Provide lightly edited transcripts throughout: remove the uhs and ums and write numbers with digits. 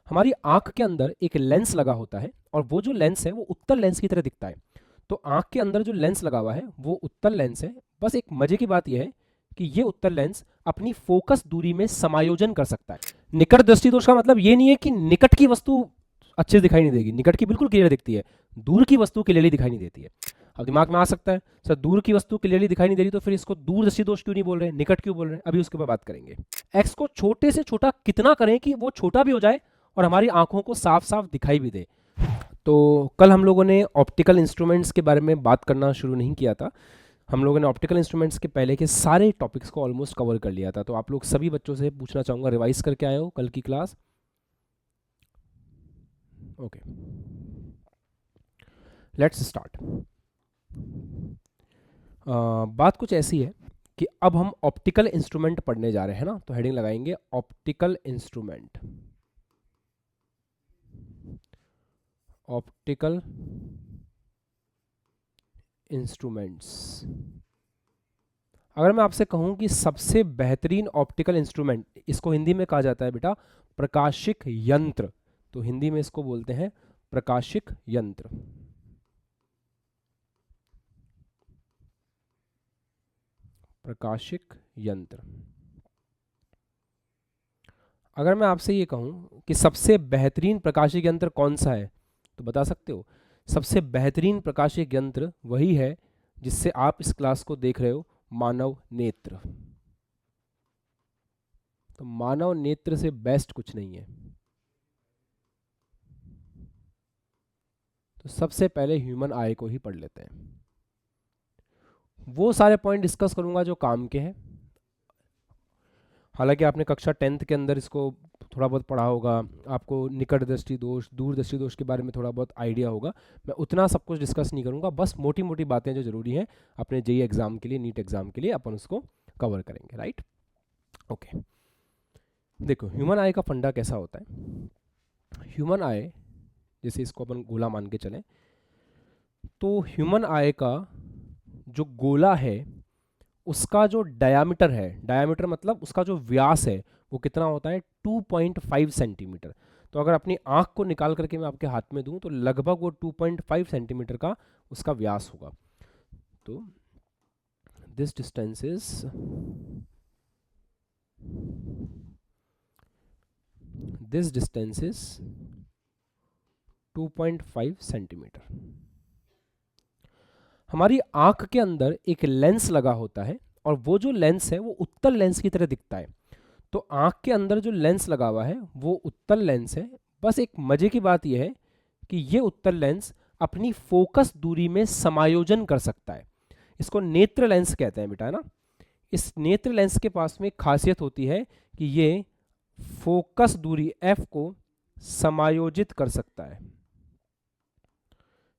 हमारी आंख के अंदर एक लेंस लगा होता है और वो जो लेंस है वो उत्तल लेंस की तरह दिखता है। तो आंख के अंदर जो लेंस लगा हुआ है वो उत्तल लेंस है। बस एक मजे की बात यह है कि ये उत्तल लेंस अपनी फोकस दूरी में समायोजन कर सकता है। निकट दृष्टि दोष का मतलब ये नहीं है कि निकट की वस्तु अच्छे से दिखाई नहीं देगी, निकट की बिल्कुल क्लियर दिखती है, दूर की वस्तु क्लियरली दिखाई नहीं देती है। अब दिमाग में आ सकता है सर दूर की वस्तु क्लियरली दिखाई नहीं दे रही तो फिर इसको दूरदर्शी दोष क्यों नहीं बोल रहे हैं, निकट क्यों बोल रहे हैं, अभी उसके ऊपर बात करेंगे। एक्स को छोटे से छोटा कितना करें कि वो छोटा भी हो जाए और हमारी आंखों को साफ साफ दिखाई भी दे। तो कल हम लोगों ने ऑप्टिकल इंस्ट्रूमेंट्स के बारे में बात करना शुरू नहीं किया था। हम लोगों ने ऑप्टिकल इंस्ट्रूमेंट्स के पहले के सारे टॉपिक्स को ऑलमोस्ट कवर कर लिया था। तो आप लोग सभी बच्चों से पूछना चाहूँगा, रिवाइज करके आए हो कल की क्लास? Okay, let's start. बात कुछ ऐसी है कि अब हम ऑप्टिकल इंस्ट्रूमेंट पढ़ने जा रहे हैं ना, तो हेडिंग लगाएंगे ऑप्टिकल इंस्ट्रूमेंट। Optical instruments. अगर मैं आपसे कहूं कि सबसे बेहतरीन ऑप्टिकल इंस्ट्रूमेंट, इसको हिंदी में कहा जाता है बेटा प्रकाशिक यंत्र, तो हिंदी में इसको बोलते हैं प्रकाशिक यंत्र। प्रकाशिक यंत्र। अगर मैं आपसे ये कहूं कि सबसे बेहतरीन प्रकाशिक यंत्र कौन सा है, तो बता सकते हो? सबसे बेहतरीन प्रकाशिक यंत्र वही है जिससे आप इस क्लास को देख रहे हो, मानव नेत्र। तो मानव नेत्र से बेस्ट कुछ नहीं है। तो सबसे पहले ह्यूमन आई को ही पढ़ लेते हैं। वो सारे पॉइंट डिस्कस करूंगा जो काम के हैं। हालांकि आपने कक्षा 10th के अंदर इसको थोड़ा बहुत पढ़ा होगा, आपको निकट दृष्टि दोष, दूर दृष्टि दोष के बारे में थोड़ा बहुत आइडिया होगा। मैं उतना सब कुछ डिस्कस नहीं करूंगा, बस मोटी मोटी बातें जो जरूरी हैं अपने जेईई एग्जाम के लिए, नीट एग्जाम के लिए अपन उसको कवर करेंगे। Right, okay. देखो ह्यूमन आई का फंडा कैसा होता है। ह्यूमन आई, जैसे इसको अपन गोला मान के चलें, तो ह्यूमन आई का जो गोला है उसका जो डायामीटर है, डायामीटर मतलब उसका जो व्यास है, वो कितना होता है 2.5 सेंटीमीटर। तो अगर अपनी आंख को निकाल करके मैं आपके हाथ में दूं तो लगभग वो 2.5 सेंटीमीटर का उसका व्यास होगा। तो दिस डिस्टेंस इज 2.5 सेंटीमीटर। हमारी आंख के अंदर एक लेंस लगा होता है और वो जो लेंस है वो उत्तल लेंस की तरह दिखता है। तो आंख के अंदर जो लेंस लगा हुआ है वो उत्तल लेंस है। बस एक मजे की बात यह है कि ये उत्तल लेंस अपनी फोकस दूरी में समायोजन कर सकता है। इसको नेत्र लेंस कहते हैं बेटा, है ना। इस नेत्र लेंस के पास में खासियत होती है कि ये फोकस दूरी f को समायोजित कर सकता है।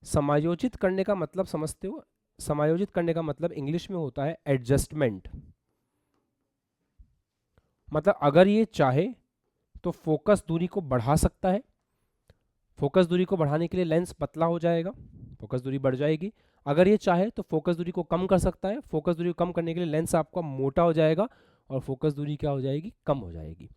समायोजित करने का मतलब समझते हो? समायोजित करने का मतलब इंग्लिश में होता है एडजस्टमेंट। मतलब अगर ये चाहे तो फोकस दूरी को बढ़ा सकता है। फोकस दूरी को बढ़ाने के लिए लेंस पतला हो जाएगा, फोकस दूरी बढ़ जाएगी। अगर ये चाहे तो फोकस दूरी को कम कर सकता है। फोकस दूरी को कम करने के लिए लेंस आपका मोटा हो जाएगा और फोकस दूरी क्या हो जाएगी? कम हो जाएगी।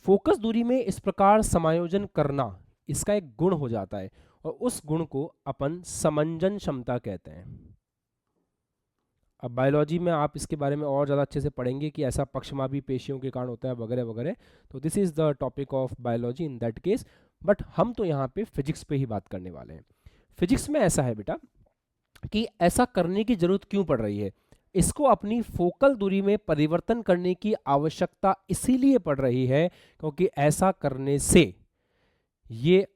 फोकस दूरी में इस प्रकार समायोजन करना इसका एक गुण हो जाता है और उस गुण को अपन समंजन क्षमता कहते हैं। अब बायोलॉजी में आप इसके बारे में और ज़्यादा अच्छे से पढ़ेंगे कि ऐसा पक्षमापी पेशियों के कारण होता है वगैरह वगैरह। तो this is the topic of biology in that case. But हम तो यहाँ पे फिजिक्स पे ही बात करने वाले हैं। फिजिक्स में ऐसा है बेटा कि ऐसा करने की जरूरत क्यों पड़ रही है। इसको अपनी फोकल दूरी में परिवर्तन करने की आवश्यकता इसीलिए पड़ रही है क्योंकि ऐसा करने से ये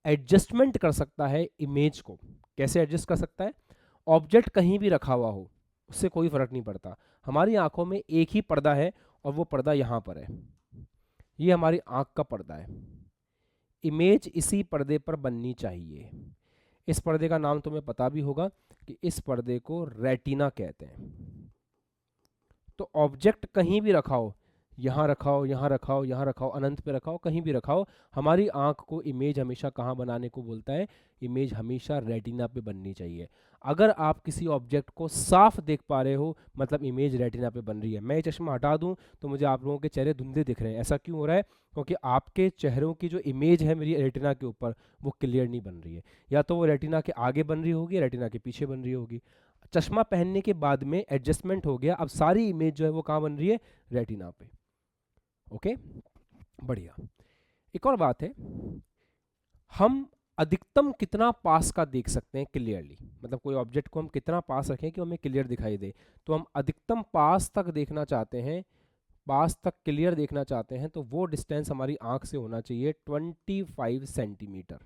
एडजस्टमेंट कर सकता है इमेज को। कैसे एडजस्ट कर सकता है? ऑब्जेक्ट कहीं भी रखा हुआ हो उससे कोई फर्क नहीं पड़ता। हमारी आंखों में एक ही पर्दा है और वो पर्दा यहाँ पर है, ये हमारी आंख का पर्दा है। इमेज इसी पर्दे पर बननी चाहिए। इस पर्दे का नाम तुम्हें पता भी होगा कि इस पर्दे को रेटिना कहते हैं। तो ऑब्जेक्ट कहीं भी रखा हो, यहाँ रखाओ, यहाँ रखाओ, यहाँ रखाओ, अनंत पे रखाओ, कहीं भी रखाओ, हमारी आंख को इमेज हमेशा कहाँ बनाने को बोलता है? इमेज हमेशा रेटिना पे बननी चाहिए। अगर आप किसी ऑब्जेक्ट को साफ देख पा रहे हो मतलब इमेज रेटिना पे बन रही है। मैं ये चश्मा हटा दूं तो मुझे आप लोगों के चेहरे धुंधले दिख रहे हैं, ऐसा क्यों हो रहा है? क्योंकि आपके चेहरों की जो इमेज है मेरी रेटिना के ऊपर वो क्लियर नहीं बन रही है, या तो वो रेटिना के आगे बन रही होगी, रेटिना के पीछे बन रही होगी। चश्मा पहनने के बाद में एडजस्टमेंट हो गया, अब सारी इमेज जो है वो कहाँ बन रही है? रेटिना पे। ओके, बढ़िया। एक और बात है, हम अधिकतम कितना पास का देख सकते हैं क्लियरली, मतलब कोई ऑब्जेक्ट को हम कितना पास रखें कि हमें क्लियर दिखाई दे। तो हम अधिकतम पास तक देखना चाहते हैं, पास तक क्लियर देखना चाहते हैं, तो वो डिस्टेंस हमारी आंख से होना चाहिए 25 सेंटीमीटर।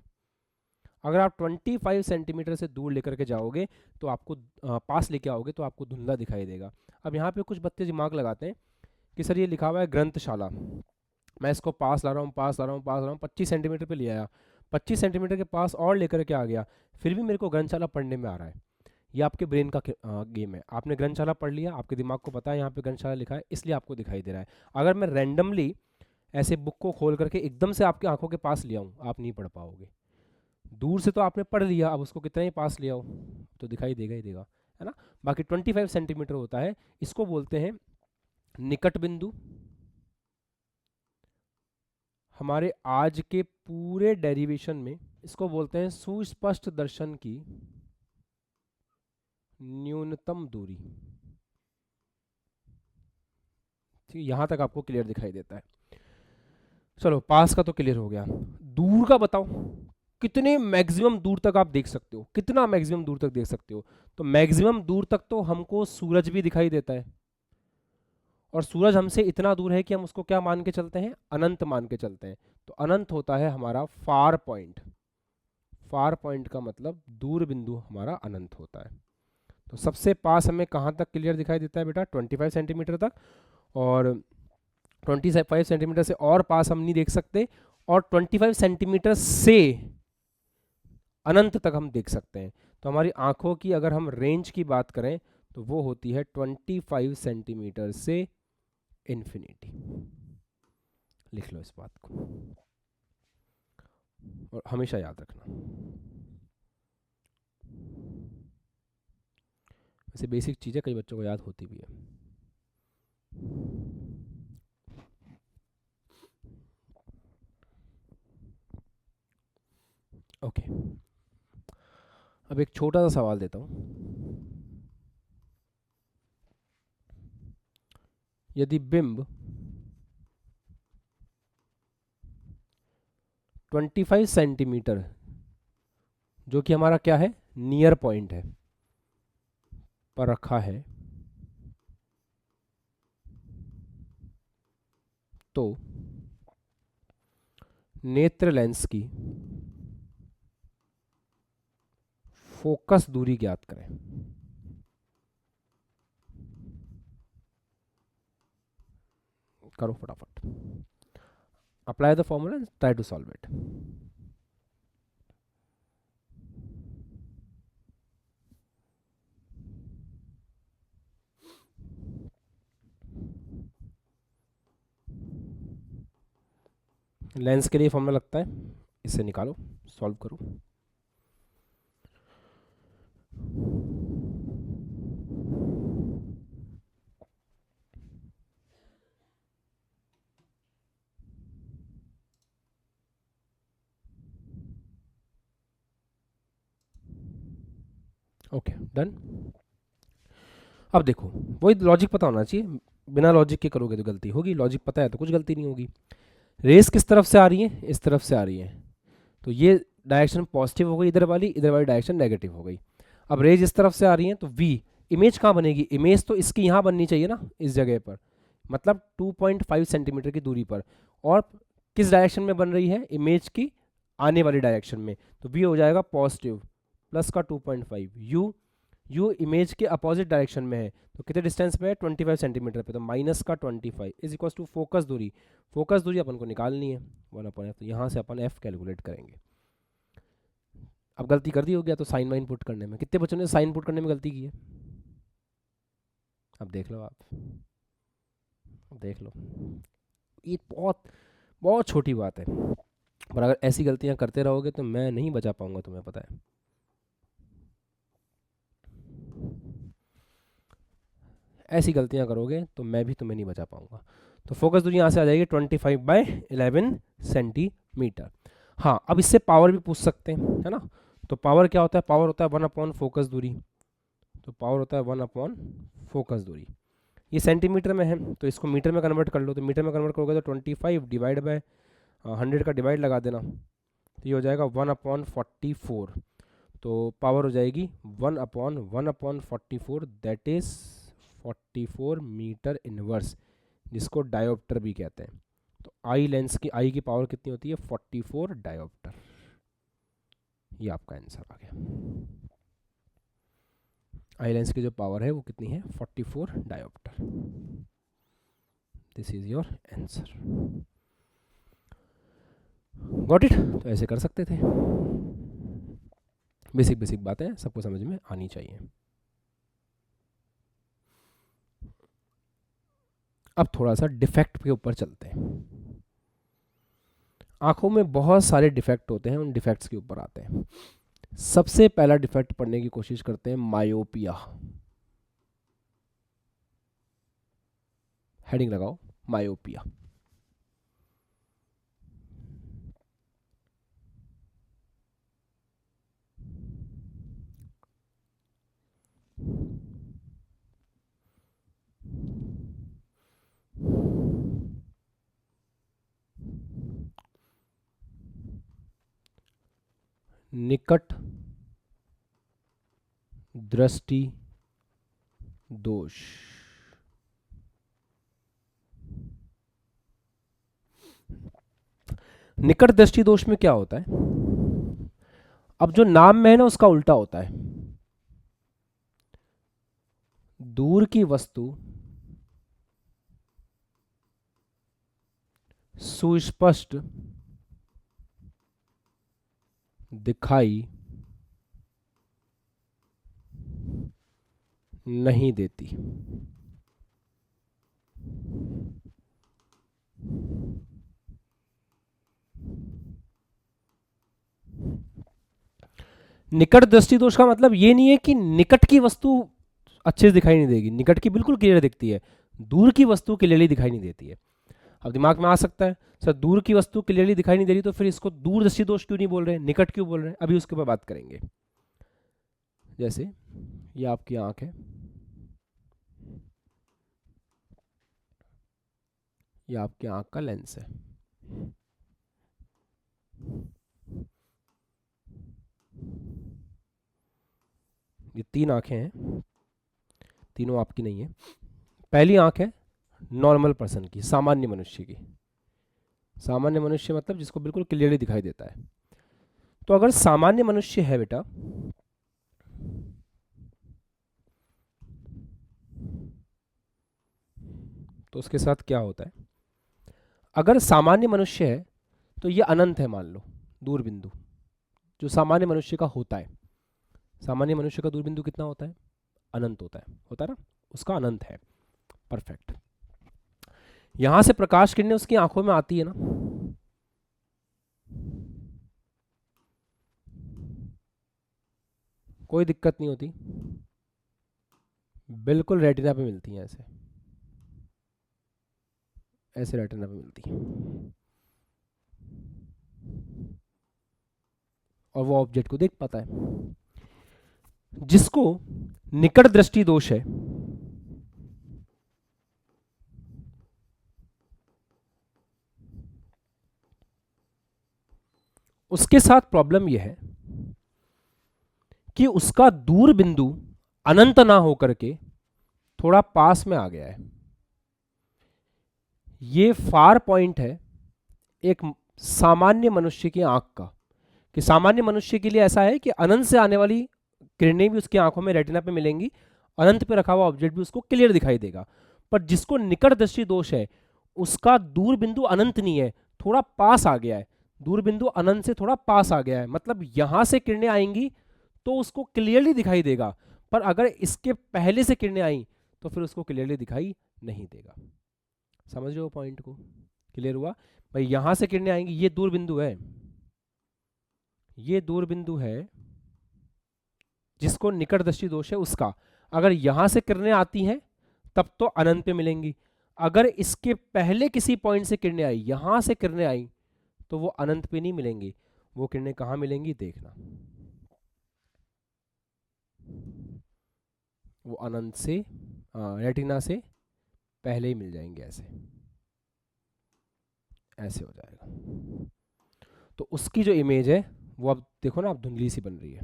अगर आप 25 सेंटीमीटर से दूर लेकर के जाओगे तो आपको पास लेके आओगे तो आपको धुंधला दिखाई देगा। अब यहाँ पे कुछ बच्चे दिमाग लगाते हैं कि सर ये लिखा हुआ है ग्रंथशाला, मैं इसको पास ला रहा हूँ, पास ला रहा हूँ, पास ला रहा हूँ, 25 सेंटीमीटर पे ले आया, 25 सेंटीमीटर के पास और लेकर के आ गया, फिर भी मेरे को ग्रंथशाला पढ़ने में आ रहा है। ये आपके ब्रेन का गेम है। आपने ग्रंथशाला पढ़ लिया, आपके दिमाग को पता है यहाँ पे ग्रंथशाला लिखा है, इसलिए आपको दिखाई दे रहा है। अगर मैं रैंडमली ऐसे बुक को खोल करके एकदम से आपकी आंखों के पास ले आऊँ, आप नहीं पढ़ पाओगे। दूर से तो आपने पढ़ लिया, अब उसको कितना ही पास ले आओ तो दिखाई देगा ही देगा, है ना। बाकी 25 सेंटीमीटर होता है, इसको बोलते हैं निकट बिंदु। हमारे आज के पूरे डेरिवेशन में इसको बोलते हैं सुस्पष्ट दर्शन की न्यूनतम दूरी। ठीक है, यहां तक आपको क्लियर दिखाई देता है। चलो पास का तो क्लियर हो गया, दूर का बताओ कितने मैक्सिमम दूर तक आप देख सकते हो, कितना मैक्सिमम दूर तक देख सकते हो? तो मैक्सिमम दूर तक तो हमको सूरज भी दिखाई देता है, और सूरज हमसे इतना दूर है कि हम उसको क्या मान के चलते हैं? अनंत मान के चलते हैं। तो अनंत होता है हमारा फार पॉइंट। फार पॉइंट का मतलब दूर बिंदु हमारा अनंत होता है। तो सबसे पास हमें कहाँ तक क्लियर दिखाई देता है बेटा? 25 सेंटीमीटर तक, और 25 सेंटीमीटर से और पास हम नहीं देख सकते, और 25 सेंटीमीटर से अनंत तक हम देख सकते हैं। तो हमारी आंखों की अगर हम रेंज की बात करें तो वो होती है 25 सेंटीमीटर से इन्फिनिटी। लिख लो इस बात को और हमेशा याद रखना। वैसे बेसिक चीज़ें कई बच्चों को याद होती भी है। ओके, अब एक छोटा सा सवाल देता हूँ। यदि बिंब 25 सेंटीमीटर, जो कि हमारा क्या है, नियर पॉइंट है, पर रखा है, तो नेत्र लेंस की फोकस दूरी ज्ञात करें। करो फटाफट, apply the formula and try to solve it. Lens के लिए फॉर्मूला लगता है, इसे निकालो, सॉल्व करो। Okay done. अब देखो, वही लॉजिक पता होना चाहिए, बिना लॉजिक के करोगे तो गलती होगी, लॉजिक पता है तो कुछ गलती नहीं होगी। रेस किस तरफ से आ रही है? इस तरफ से आ रही है, तो ये डायरेक्शन पॉजिटिव हो गई, इधर वाली डायरेक्शन नेगेटिव हो गई। अब रेज इस तरफ से आ रही है तो वी, इमेज कहाँ बनेगी? इमेज तो इसकी यहाँ बननी चाहिए ना, इस जगह पर, मतलब 2.5 सेंटीमीटर की दूरी पर, और किस डायरेक्शन में बन रही है? इमेज की आने वाली डायरेक्शन में, तो वी हो जाएगा पॉजिटिव प्लस का 2.5, यू इमेज के अपोजिट डायरेक्शन में है, तो कितने डिस्टेंस पे है? 25 सेंटीमीटर पे, तो माइनस का 25 इज इक्वल टू फोकस दूरी। फोकस दूरी अपन को निकालनी है 1/f, तो यहाँ से अपन f कैलकुलेट करेंगे। अब गलती कर दी हो गया तो साइन वाइन पुट करने में, कितने बच्चों ने साइन पुट करने में गलती की है? अब देख लो आप, देख लो, ये बहुत बहुत छोटी बात है, पर अगर ऐसी गलतियां करते रहोगे तो मैं नहीं बचा पाऊंगा, तुम्हें पता है। ऐसी गलतियां करोगे तो मैं भी तुम्हें नहीं बचा पाऊंगा। तो फोकस दूरी यहाँ से आ जाएगी 25/11 सेंटीमीटर। हाँ, अब इससे पावर भी पूछ सकते हैं, है ना। तो पावर क्या होता है, पावर होता है 1/फोकस दूरी। तो पावर होता है 1/फोकस दूरी। ये सेंटीमीटर में है तो इसको मीटर में कन्वर्ट कर लो, तो मीटर में कन्वर्ट करोगे तो 25 डिवाइड बाय 100 का डिवाइड लगा देना, तो ये हो जाएगा 1/44। तो पावर हो जाएगी 1/1/44, दैट इज 44 मीटर इनवर्स, जिसको डायोप्टर भी कहते हैं। तो आई लेंस की, आई की पावर कितनी होती है, 44 डायोप्टर। ये आपका आंसर आ गया। आई लेंस की जो पावर है वो कितनी है, 44 dioptre. This is your answer. Got it. तो ऐसे कर सकते थे, बेसिक बेसिक बातें सबको समझ में आनी चाहिए। अब थोड़ा सा डिफेक्ट के ऊपर चलते हैं। आंखों में बहुत सारे डिफेक्ट होते हैं, उन डिफेक्ट्स के ऊपर आते हैं। सबसे पहला डिफेक्ट पढ़ने की कोशिश करते हैं, मायोपिया। हेडिंग लगाओ, मायोपिया। निकट दृष्टि दोष। निकट दृष्टि दोष में क्या होता है, अब जो नाम में है ना उसका उल्टा होता है। दूर की वस्तु सुस्पष्ट दिखाई नहीं देती। निकट दृष्टि दोष का मतलब ये नहीं है कि निकट की वस्तु अच्छे से दिखाई नहीं देगी, निकट की बिल्कुल क्लियर दिखती है, दूर की वस्तु क्लियरली दिखाई नहीं देती है। अब दिमाग में आ सकता है, सर दूर की वस्तु क्लियरली दिखाई नहीं दे रही तो फिर इसको दूर दृष्टि दोष क्यों नहीं बोल रहे, निकट क्यों बोल रहे हैं, अभी उसके ऊपर बात करेंगे। जैसे ये आपकी आंख है, ये आपकी आंख का लेंस है। ये 3 आंखें हैं, तीनों आपकी नहीं है। पहली आंख है नॉर्मल पर्सन की, सामान्य मनुष्य की। सामान्य मनुष्य मतलब जिसको बिल्कुल क्लियरली दिखाई देता है। तो अगर सामान्य मनुष्य है बेटा, तो उसके साथ क्या होता है, अगर सामान्य मनुष्य है तो ये अनंत है, मान लो दूर बिंदु जो सामान्य मनुष्य का होता है। सामान्य मनुष्य का दूर बिंदु कितना होता है, अनंत होता है ना, उसका अनंत है। परफेक्ट। यहां से प्रकाश किरणें उसकी आंखों में आती है ना, कोई दिक्कत नहीं होती, बिल्कुल रेटिना पे मिलती हैं, ऐसे ऐसे रेटिना पे मिलती हैं, और वो ऑब्जेक्ट को देख पाता है। जिसको निकट दृष्टि दोष है, उसके साथ प्रॉब्लम यह है कि उसका दूर बिंदु अनंत ना होकर के थोड़ा पास में आ गया है। ये फार पॉइंट है एक सामान्य मनुष्य की आंख का, कि सामान्य मनुष्य के लिए ऐसा है कि अनंत से आने वाली किरणें भी उसकी आंखों में रेटिना पे मिलेंगी, अनंत पे रखा हुआ ऑब्जेक्ट भी उसको क्लियर दिखाई देगा। पर जिसको निकट दृष्टि दोष है उसका दूर बिंदु अनंत नहीं है, थोड़ा पास आ गया है, दूर बिंदु अनंत से थोड़ा पास आ गया है, मतलब यहां से किरणें आएंगी तो उसको क्लियरली दिखाई देगा, पर अगर इसके पहले से किरणें आई तो फिर उसको क्लियरली दिखाई नहीं देगा। समझ रहे हो पॉइंट को? क्लियर हुआ भाई? यहां से किरणें आएंगी, ये दूर बिंदु है, ये दूर बिंदु है जिसको निकट दृष्टि दोष है उसका। अगर यहां से किरणें आती हैं तब तो अनंत पे मिलेंगी। अगर इसके पहले किसी पॉइंट से किरणें आई, यहां से किरणें आई, तो वो अनंत पे नहीं मिलेंगी। वो किरणें कहाँ मिलेंगी देखना, वो अनंत से रेटिना से पहले ही मिल जाएंगे, ऐसे ऐसे हो जाएगा। तो उसकी जो इमेज है वो अब देखो ना, अब धुंधली सी बन रही है,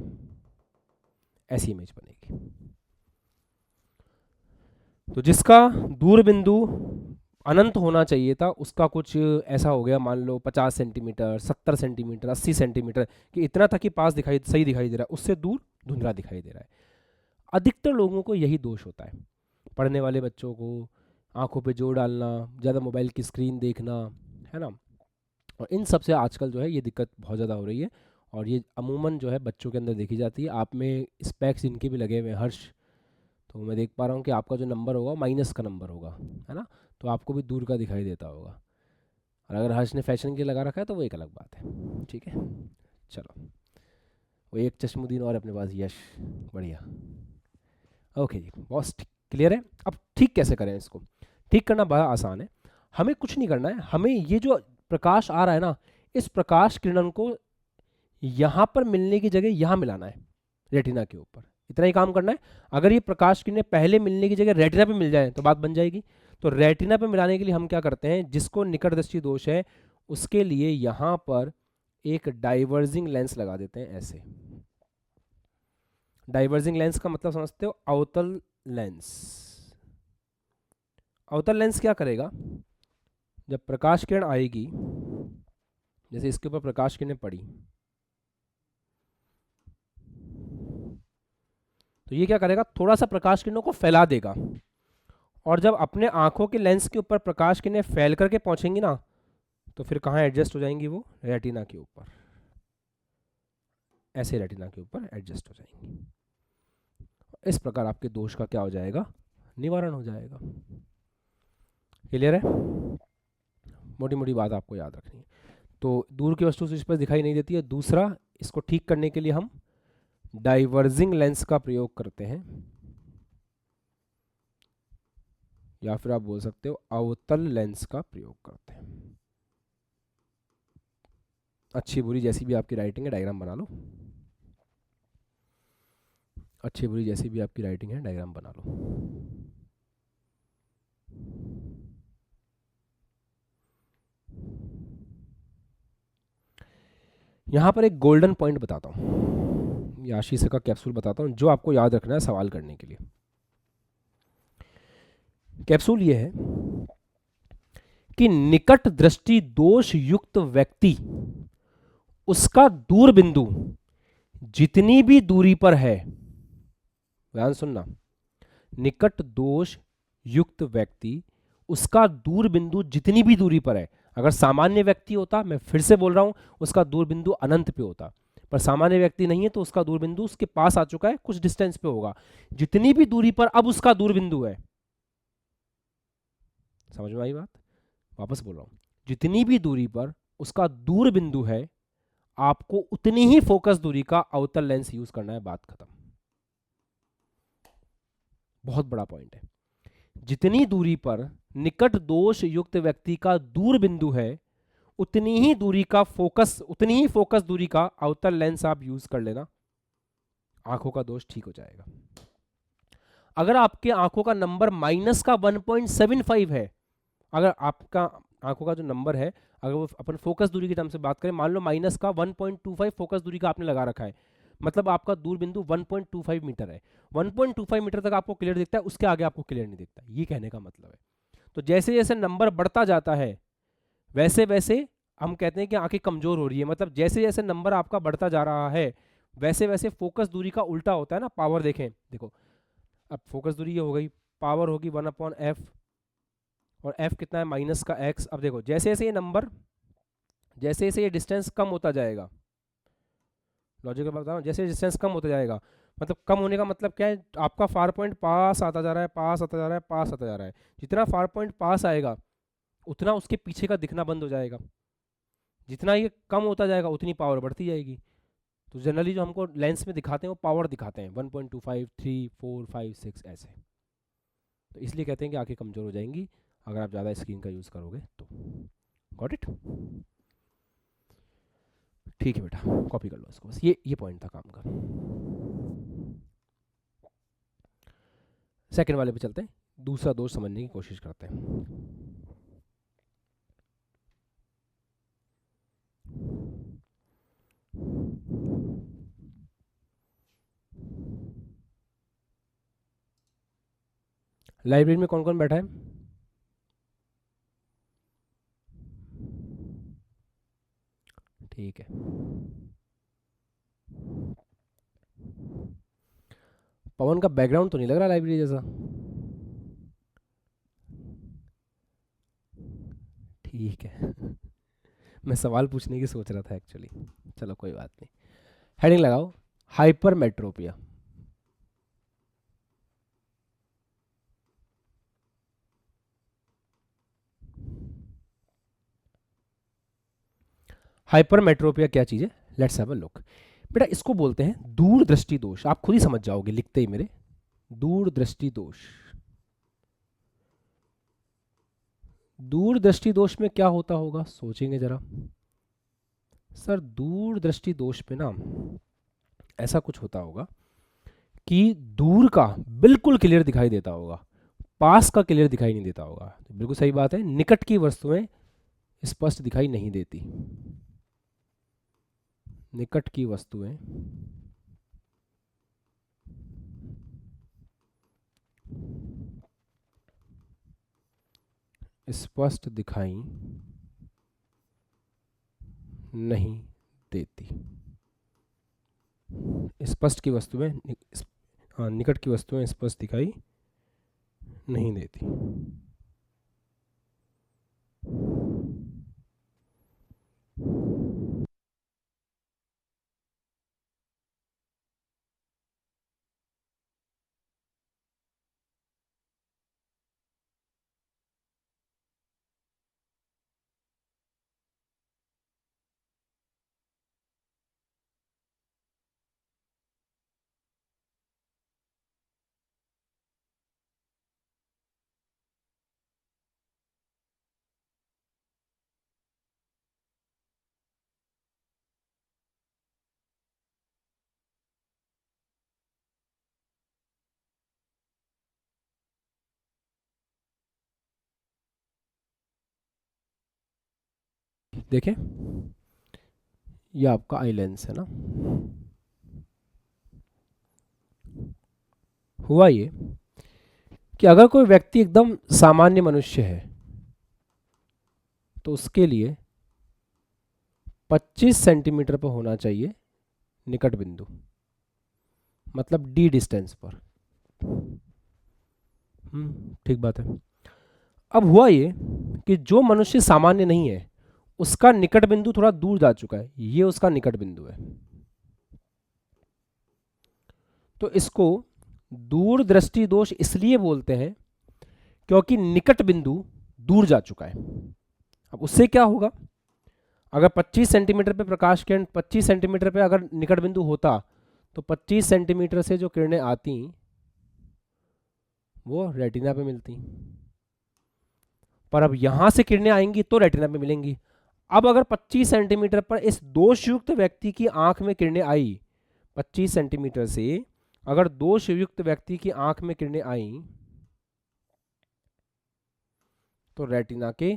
ऐसी इमेज बनेगी। तो जिसका दूर बिंदु अनंत होना चाहिए था उसका कुछ ऐसा हो गया, मान लो 50 सेंटीमीटर, 70 सेंटीमीटर, 80 सेंटीमीटर, कि इतना तक ही पास दिखाई, सही दिखाई दे रहा है, उससे दूर धुंधला दिखाई दे रहा है। अधिकतर लोगों को यही दोष होता है, पढ़ने वाले बच्चों को, आंखों पे जोर डालना, ज़्यादा मोबाइल की स्क्रीन देखना, है ना। और इन सब से आजकल जो है ये दिक्कत बहुत ज़्यादा हो रही है, और ये अमूमन जो है बच्चों के अंदर देखी जाती है। आप में स्पेक्स इनके भी लगे हुए हैं, हर्ष, तो मैं देख पा रहा हूँ कि आपका जो नंबर होगा माइनस का नंबर होगा, है ना, तो आपको भी दूर का दिखाई देता होगा। और अगर हर्ष ने फैशन के लिए लगा रखा है तो वो एक अलग बात है, ठीक है। चलो, वो एक चश्मुद्दीन और अपने पास, यश, बढ़िया, ओके जी, बहुत क्लियर है। अब ठीक कैसे करें इसको? ठीक करना बड़ा आसान है, हमें कुछ नहीं करना है। हमें ये जो प्रकाश आ रहा है ना, इस प्रकाश किरण को यहाँ पर मिलने की जगह यहाँ मिलाना है, रेटिना के ऊपर, इतना ही काम करना है। अगर ये प्रकाश किरणें पहले मिलने की जगह रेटिना पे मिल जाए तो बात बन जाएगी। तो रेटिना पे मिलाने के लिए हम क्या करते हैं, जिसको निकट दृष्टि दोष है उसके लिए यहाँ पर एक डाइवर्जिंग लेंस लगा देते हैं, ऐसे। डाइवर्जिंग लेंस का मतलब समझते हो? अवतल लेंस। अवतल लेंस क्या करेगा, जब प्रकाश किरण आएगी, जैसे इसके ऊपर प्रकाश किरणें पड़ी, तो ये क्या करेगा, थोड़ा सा प्रकाश किरणों को फैला देगा, और जब अपने आंखों के लेंस के ऊपर प्रकाश किरणें फैल करके पहुंचेंगी ना, तो फिर कहाँ एडजस्ट हो जाएंगी, वो रेटिना के ऊपर, ऐसे रेटिना के ऊपर एडजस्ट हो जाएंगी। इस प्रकार आपके दोष का क्या हो जाएगा, निवारण हो जाएगा। क्लियर है? मोटी मोटी बात आपको याद रखनी है। तो दूर की वस्तु इस पर दिखाई नहीं देती है। दूसरा, इसको ठीक करने के लिए हम डाइवर्जिंग लेंस का प्रयोग करते हैं, या फिर आप बोल सकते हो अवतल लेंस का प्रयोग करते हैं। अच्छी बुरी जैसी भी आपकी राइटिंग है, डायग्राम बना लो। अच्छी बुरी जैसी भी आपकी राइटिंग है, डायग्राम बना लो। यहाँ पर एक गोल्डन पॉइंट बताता हूँ, या आशीष का कैप्सूल बताता हूँ, जो आपको याद रखना है सवाल करने के लिए। कैप्सूल ये है कि निकट दृष्टि दोष युक्त व्यक्ति, उसका दूर बिंदु जितनी भी दूरी पर है, ध्यान सुनना, निकट दोष युक्त व्यक्ति, उसका दूर बिंदु जितनी भी दूरी पर है। अगर सामान्य व्यक्ति होता, मैं फिर से बोल रहा हूं, उसका दूर बिंदु अनंत पे होता, पर सामान्य व्यक्ति नहीं है तो उसका दूर बिंदु उसके पास आ चुका है, कुछ डिस्टेंस पे होगा। जितनी भी दूरी पर अब उसका दूर बिंदु है, समझ में आई बात? वापस बोल रहा हूं, जितनी भी दूरी पर उसका दूर बिंदु है, आपको उतनी ही फोकस दूरी का अवतल लेंस यूज करना है, बात खत्म। बहुत बड़ा पॉइंट है। जितनी दूरी पर निकट दोष युक्त व्यक्ति का दूर बिंदु है, उतनी ही दूरी का फोकस, उतनी ही फोकस दूरी का अवतल लेंस आप यूज कर लेना, आंखों का दोष ठीक हो जाएगा। अगर आपके आंखों का नंबर माइनस का 1.75 है, अगर आपका आंखों का जो नंबर है, अगर वो अपन फोकस दूरी की टर्म से बात करें, मान लो माइनस का 1.25 फोकस दूरी का आपने लगा रखा है, मतलब आपका दूर बिंदु 1.25 मीटर है। 1.25 मीटर तक आपको क्लियर दिखता है, उसके आगे आपको क्लियर नहीं दिखता, ये कहने का मतलब है। तो जैसे जैसे नंबर बढ़ता जाता है, वैसे वैसे हम कहते हैं कि आंखें कमजोर हो रही है। मतलब जैसे जैसे नंबर आपका बढ़ता जा रहा है, वैसे वैसे फोकस दूरी का उल्टा होता है ना। पावर देखें, देखो अब फोकस दूरी ये हो गई, पावर होगी 1/f, और f कितना है, माइनस का x। अब देखो जैसे जैसे ये नंबर, जैसे जैसे ये डिस्टेंस कम होता जाएगा, लॉजिक बता रहा हूँ, जैसे डिस्टेंस कम होता जाएगा, मतलब कम होने का मतलब क्या है, आपका फार पॉइंट पास आता जा रहा है, पास आता जा रहा है, पास आता जा रहा है। जितना फार पॉइंट पास आएगा, उतना उसके पीछे का दिखना बंद हो जाएगा। जितना ये कम होता जाएगा उतनी पावर बढ़ती जाएगी। तो जनरली जो हमको लेंस में दिखाते हैं वो पावर दिखाते हैं 1.25, 3, 4, 5, 6 ऐसे। तो इसलिए कहते हैं कि आंखें कमज़ोर हो जाएंगी अगर आप ज़्यादा स्क्रीन का यूज़ करोगे तो। Got it? ठीक है बेटा, कॉपी कर लो इसको, बस ये पॉइंट था काम का। सेकंड वाले पे चलते हैं, दूसरा दोष समझने की कोशिश करते हैं। लाइब्रेरी में कौन कौन बैठा है? ठीक है। पवन का बैकग्राउंड तो नहीं लग रहा लाइब्रेरी जैसा? ठीक है। मैं सवाल पूछने की सोच रहा था एक्चुअली। चलो कोई बात नहीं। हेडिंग लगाओ, हाइपरमेट्रोपिया। हाइपरमेट्रोपिया क्या चीज़ है? Let's have a look. बेटा इसको बोलते हैं दूरदृष्टि दोष। आप खुद ही समझ जाओगे लिखते ही मेरे, दूरदृष्टि दोष। दूरदृष्टि दोष में क्या होता होगा, सोचेंगे जरा। सर दूरदृष्टि दोष पे ना ऐसा कुछ होता होगा कि दूर का बिल्कुल क्लियर दिखाई देता होगा, पास का क्लियर दिखाई नहीं देता होगा। तो बिल्कुल सही बात है, निकट की वस्तुएं स्पष्ट दिखाई नहीं देती। निकट की वस्तुएं स्पष्ट दिखाई नहीं देती। स्पष्ट की वस्तुएं हाँ, निकट की वस्तुएं स्पष्ट दिखाई नहीं देती। देखें, ये आपका आई लेंस है ना। हुआ ये कि अगर कोई व्यक्ति एकदम सामान्य मनुष्य है तो उसके लिए 25 सेंटीमीटर पर होना चाहिए निकट बिंदु, मतलब डी डिस्टेंस पर। ठीक बात है। अब हुआ ये कि जो मनुष्य सामान्य नहीं है उसका निकट बिंदु थोड़ा दूर जा चुका है, ये उसका निकट बिंदु है। तो इसको दूरदृष्टि दोष इसलिए बोलते हैं क्योंकि निकट बिंदु दूर जा चुका है। अब उससे क्या होगा, अगर 25 सेंटीमीटर पे प्रकाश किरण 25 सेंटीमीटर पे अगर निकट बिंदु होता तो 25 सेंटीमीटर से जो किरणें आती वो रेटिना पे मिलती, पर अब यहां से किरणें आएंगी तो रेटिना पे मिलेंगी। अब अगर 25 सेंटीमीटर पर इस दोषयुक्त व्यक्ति की आंख में किरणें आई, 25 सेंटीमीटर से अगर दोषयुक्त व्यक्ति की आंख में किरणें आई तो रेटिना के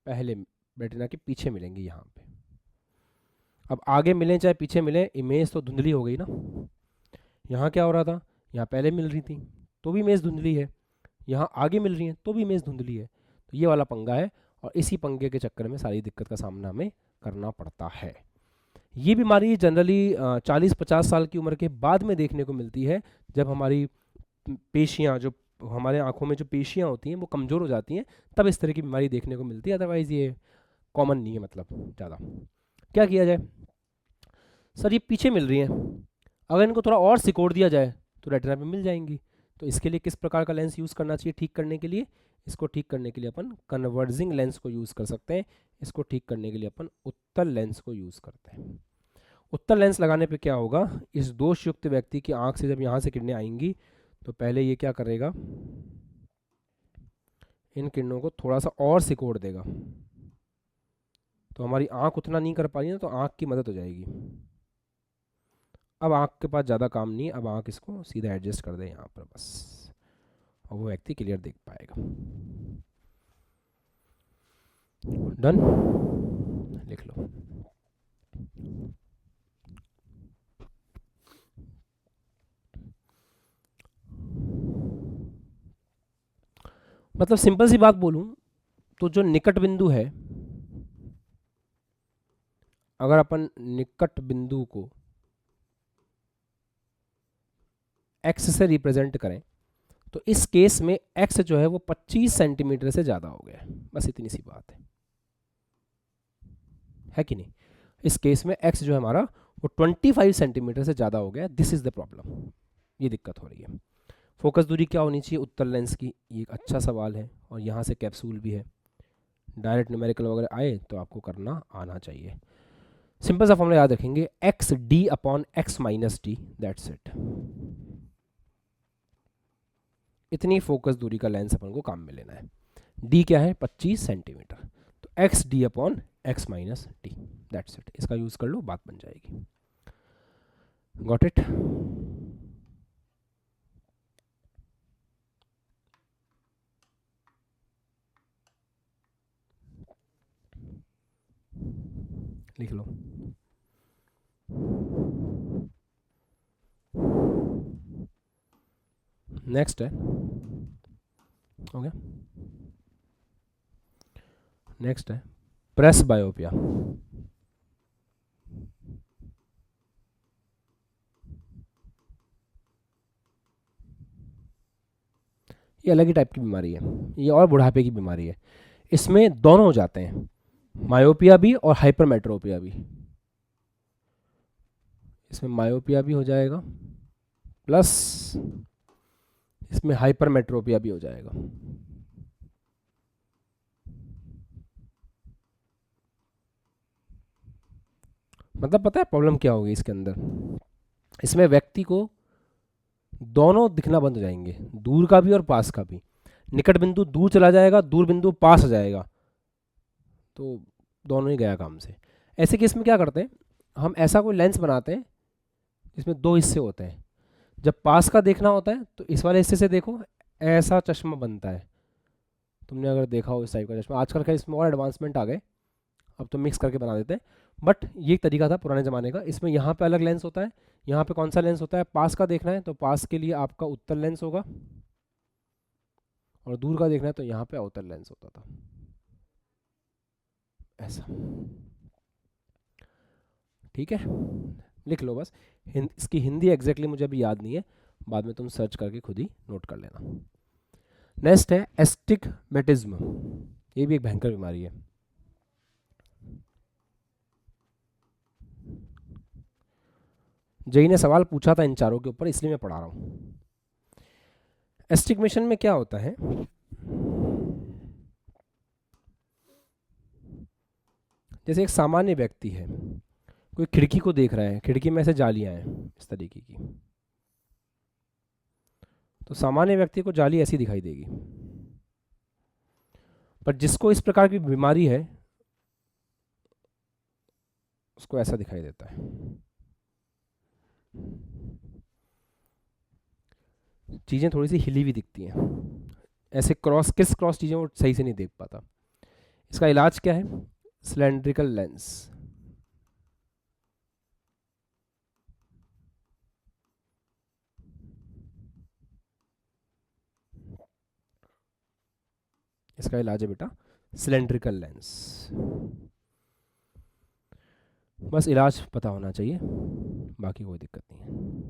पहले, रेटिना के पीछे मिलेंगी यहां पे। अब आगे मिलें चाहे पीछे मिले, इमेज तो धुंधली हो गई ना। यहाँ क्या हो रहा था, यहाँ पहले मिल रही थी तो भी इमेज धुंधली है, यहाँ आगे मिल रही है तो भी इमेज धुंधली है। तो ये वाला पंगा है और इसी पंगे के चक्कर में सारी दिक्कत का सामना हमें करना पड़ता है। ये बीमारी जनरली 40-50 साल की उम्र के बाद में देखने को मिलती है, जब हमारी पेशियाँ, जो हमारे आंखों में जो पेशियाँ होती हैं वो कमज़ोर हो जाती हैं, तब इस तरह की बीमारी देखने को मिलती है। अदरवाइज़ ये कॉमन नहीं है, मतलब ज़्यादा। क्या किया जाए सर, ये पीछे मिल रही हैं, अगर इनको थोड़ा और सिकोड़ दिया जाए तो रेटिना पे मिल जाएंगी। तो इसके लिए किस प्रकार का लेंस यूज़ करना चाहिए ठीक करने के लिए, इसको ठीक करने के लिए अपन कन्वर्जिंग लेंस को यूज़ कर सकते हैं, इसको ठीक करने के लिए अपन उत्तल लेंस को यूज़ करते हैं। उत्तल लेंस लगाने पे क्या होगा, इस दोषयुक्त व्यक्ति की आंख से जब यहाँ से किरणें आएंगी तो पहले ये क्या करेगा, इन किरणों को थोड़ा सा और सिकोड़ देगा, तो हमारी आंख उतना नहीं कर पा रही ना, तो आंख की मदद हो जाएगी। अब आंख के पास ज़्यादा काम नहीं है, अब आंख इसको सीधा एडजस्ट कर दे यहाँ पर बस, और वो व्यक्ति क्लियर देख पाएगा। डन, लिख लो। मतलब सिंपल सी बात बोलूं तो जो निकट बिंदु है, अगर अपन निकट बिंदु को x से रिप्रेजेंट करें तो इस केस में x जो है वो 25 सेंटीमीटर से ज़्यादा हो गया है, बस इतनी सी बात है कि नहीं। इस केस में x जो है हमारा वो 25 सेंटीमीटर से ज़्यादा हो गया, दिस इज़ द प्रॉब्लम, ये दिक्कत हो रही है। फोकस दूरी क्या होनी चाहिए उत्तल लेंस की, ये एक अच्छा सवाल है, और यहाँ से कैप्सूल भी है, डायरेक्ट न्यूमेरिकल वगैरह आए तो आपको करना आना चाहिए। सिंपल सा फॉर्मूला याद रखेंगे, x D upon x minus D, that's it. इतनी फोकस दूरी का लेंस अपन को काम में लेना है। डी क्या है, 25 सेंटीमीटर, तो x D upon x minus D, that's it. इसका यूज कर लो, बात बन जाएगी। Got it. लिख लो। नेक्स्ट है, हो गया। नेक्स्ट है प्रेस बायोपिया। ये अलग ही टाइप की बीमारी है, ये और बुढ़ापे की बीमारी है। इसमें दोनों हो जाते हैं, मायोपिया भी और हाइपरमेट्रोपिया भी। इसमें मायोपिया भी हो जाएगा प्लस इसमें हाइपरमेट्रोपिया भी हो जाएगा। मतलब पता है प्रॉब्लम क्या होगी इसके अंदर, इसमें व्यक्ति को दोनों दिखना बंद हो जाएंगे, दूर का भी और पास का भी। निकट बिंदु दूर चला जाएगा, दूर बिंदु पास आ जाएगा, तो दोनों ही गया काम से। ऐसे केस में क्या करते हैं, हम ऐसा कोई लेंस बनाते हैं जिसमें दो हिस्से होते हैं। जब पास का देखना होता है तो इस वाले हिस्से से देखो, ऐसा चश्मा बनता है। तुमने अगर देखा हो इस टाइप का चश्मा, आजकल का इसमें और एडवांसमेंट आ गए, अब तो मिक्स करके बना देते हैं, बट ये एक तरीका था पुराने ज़माने का। इसमें यहाँ पे अलग लेंस होता है, यहाँ पे कौन सा लेंस होता है, पास का देखना है तो पास के लिए आपका उत्तल लेंस होगा, और दूर का देखना है तो यहाँ पे अवतल लेंस होता था, ऐसा। ठीक है, लिख लो बस। इसकी हिंदी एग्जैक्टली मुझे अभी याद नहीं है, बाद में तुम सर्च करके खुद ही नोट कर लेना। नेक्स्ट है एस्टिग्मेटिज्म, ये भी एक भयंकर बीमारी है। जेई ने सवाल पूछा था इन चारों के ऊपर, इसलिए मैं पढ़ा रहा हूँ। एस्टिग्मेशन में क्या होता है, जैसे एक सामान्य व्यक्ति है, कोई खिड़की को देख रहा है, खिड़की में से जालियां हैं इस तरीके की, तो सामान्य व्यक्ति को जाली ऐसी दिखाई देगी, पर जिसको इस प्रकार की बीमारी है उसको ऐसा दिखाई देता है। चीज़ें थोड़ी सी हिली हुई दिखती हैं, ऐसे क्रॉस किस क्रॉस चीज़ें वो सही से नहीं देख पाता। इसका इलाज क्या है, सिलेंड्रिकल लेंस। इसका इलाज है बेटा सिलेंड्रिकल लेंस, बस इलाज पता होना चाहिए, बाकी कोई दिक्कत नहीं है।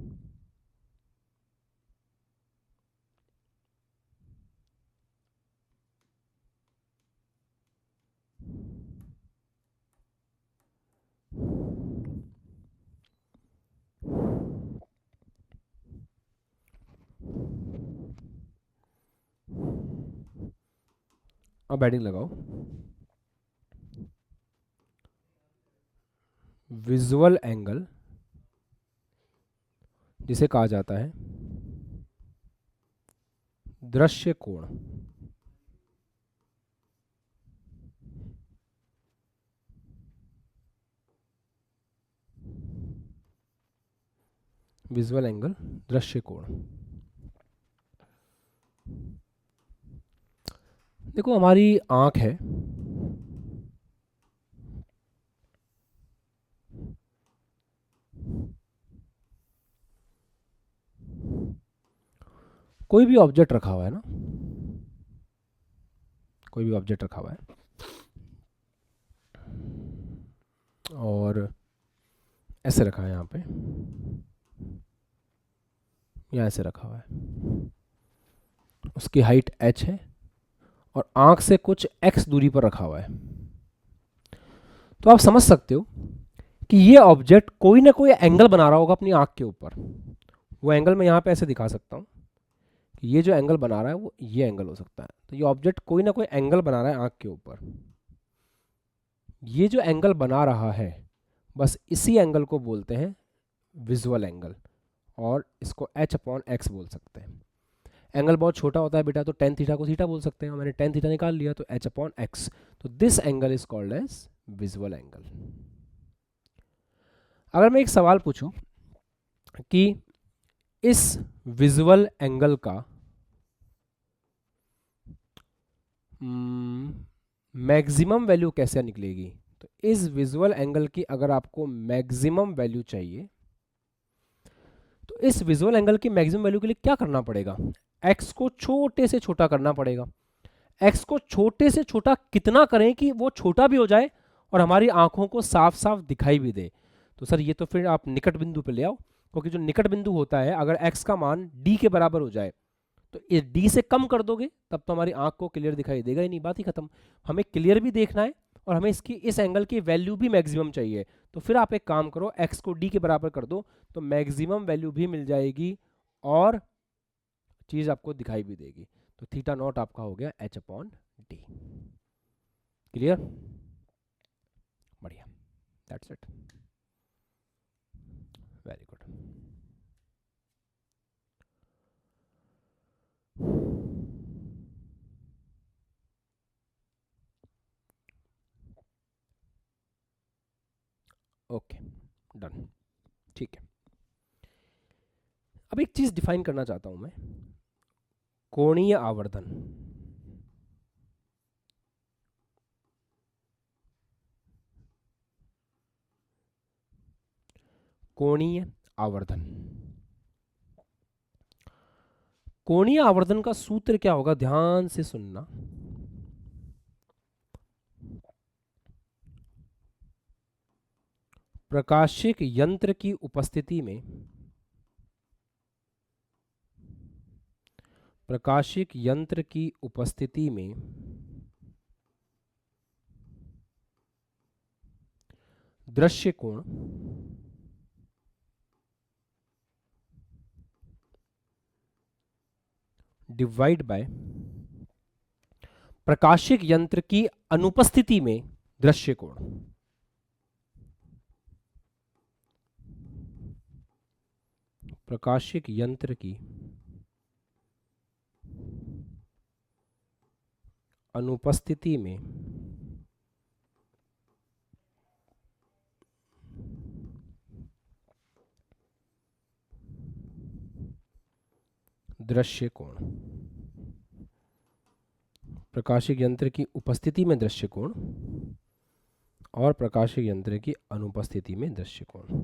अब हेडिंग लगाओ, विजुअल एंगल जिसे कहा जाता है दृश्य कोण। विजुअल एंगल दृश्य कोण। देखो हमारी आंख है, कोई भी ऑब्जेक्ट रखा हुआ है ना, कोई भी ऑब्जेक्ट रखा हुआ है और ऐसे रखा है, यहाँ पे या ऐसे रखा हुआ है, उसकी हाइट h है और आंख से कुछ x दूरी पर रखा हुआ है, तो आप समझ सकते हो कि ये ऑब्जेक्ट कोई ना कोई एंगल बना रहा होगा अपनी आंख के ऊपर। वो एंगल मैं यहाँ पे ऐसे दिखा सकता हूँ कि ये जो एंगल बना रहा है वो ये एंगल हो सकता है। तो ये ऑब्जेक्ट कोई ना कोई एंगल बना रहा है आंख के ऊपर। ये जो एंगल बना रहा है बस इसी एंगल को बोलते हैं विजुअल एंगल, और इसको h/x बोल सकते हैं। एंगल बहुत छोटा होता है बेटा, तो tan थीटा को थीटा बोल सकते हैं, मैंने tan थीटा निकाल लिया तो h/x। तो this angle is called as visual angle. अगर मैं एक सवाल पूछूं कि इस विजुअल एंगल का मैक्सिमम वैल्यू कैसे निकलेगी, तो इस विजुअल एंगल की अगर आपको मैक्सिमम वैल्यू चाहिए तो इस विजुअल एंगल की मैक्सिमम वैल्यू के लिए क्या करना पड़ेगा, x को छोटे से छोटा करना पड़ेगा। x को छोटे से छोटा कितना करें कि वो छोटा भी हो जाए और हमारी आंखों को साफ साफ दिखाई भी दे। तो सर ये तो फिर आप निकट बिंदु पे ले आओ, क्योंकि जो निकट बिंदु होता है अगर x का मान d के बराबर हो जाए तो ये d से कम कर दोगे तब तो हमारी आंख को क्लियर दिखाई देगा ही नहीं, बात ही खत्म। हमें क्लियर भी देखना है और हमें इसकी इस एंगल की वैल्यू भी मैक्सिमम चाहिए। तो फिर आप एक काम करो, x को d के बराबर कर दो तो मैक्सिमम वैल्यू भी मिल जाएगी और चीज आपको दिखाई भी देगी। तो थीटा नॉट आपका हो गया h/d। क्लियर? बढ़िया, that's it, very good. Okay, done, ठीक है। अब एक चीज डिफाइन करना चाहता हूं मैं, कोणीय आवर्धन। कोणीय आवर्धन, कोणीय आवर्धन का सूत्र क्या होगा, ध्यान से सुनना। प्रकाशिक यंत्र की उपस्थिति में, प्रकाशिक यंत्र की उपस्थिति में दृश्य कोण डिवाइड बाय प्रकाशिक यंत्र की अनुपस्थिति में दृश्य कोण। प्रकाशिक यंत्र की अनुपस्थिति में दृश्य कोण। प्रकाशिक यंत्र की उपस्थिति में दृश्य कोण और प्रकाशिक यंत्र की अनुपस्थिति में दृश्य कोण।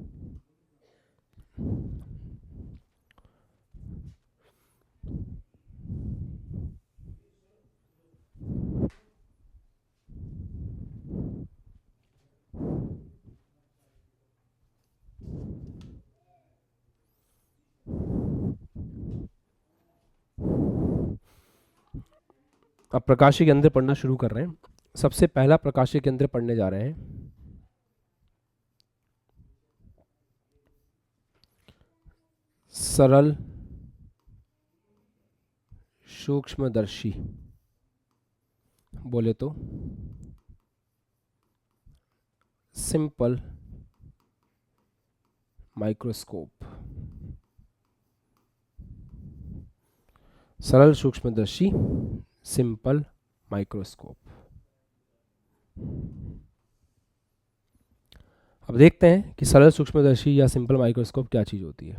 अब प्रकाशिक यंत्र पढ़ना शुरू कर रहे हैं। सबसे पहला प्रकाशिक यंत्र पढ़ने जा रहे हैं, सरल सूक्ष्मदर्शी। बोले तो सिंपल माइक्रोस्कोप, सरल सूक्ष्मदर्शी, सिंपल माइक्रोस्कोप। अब देखते हैं कि सरल सूक्ष्मदर्शी या सिंपल माइक्रोस्कोप क्या चीज होती है।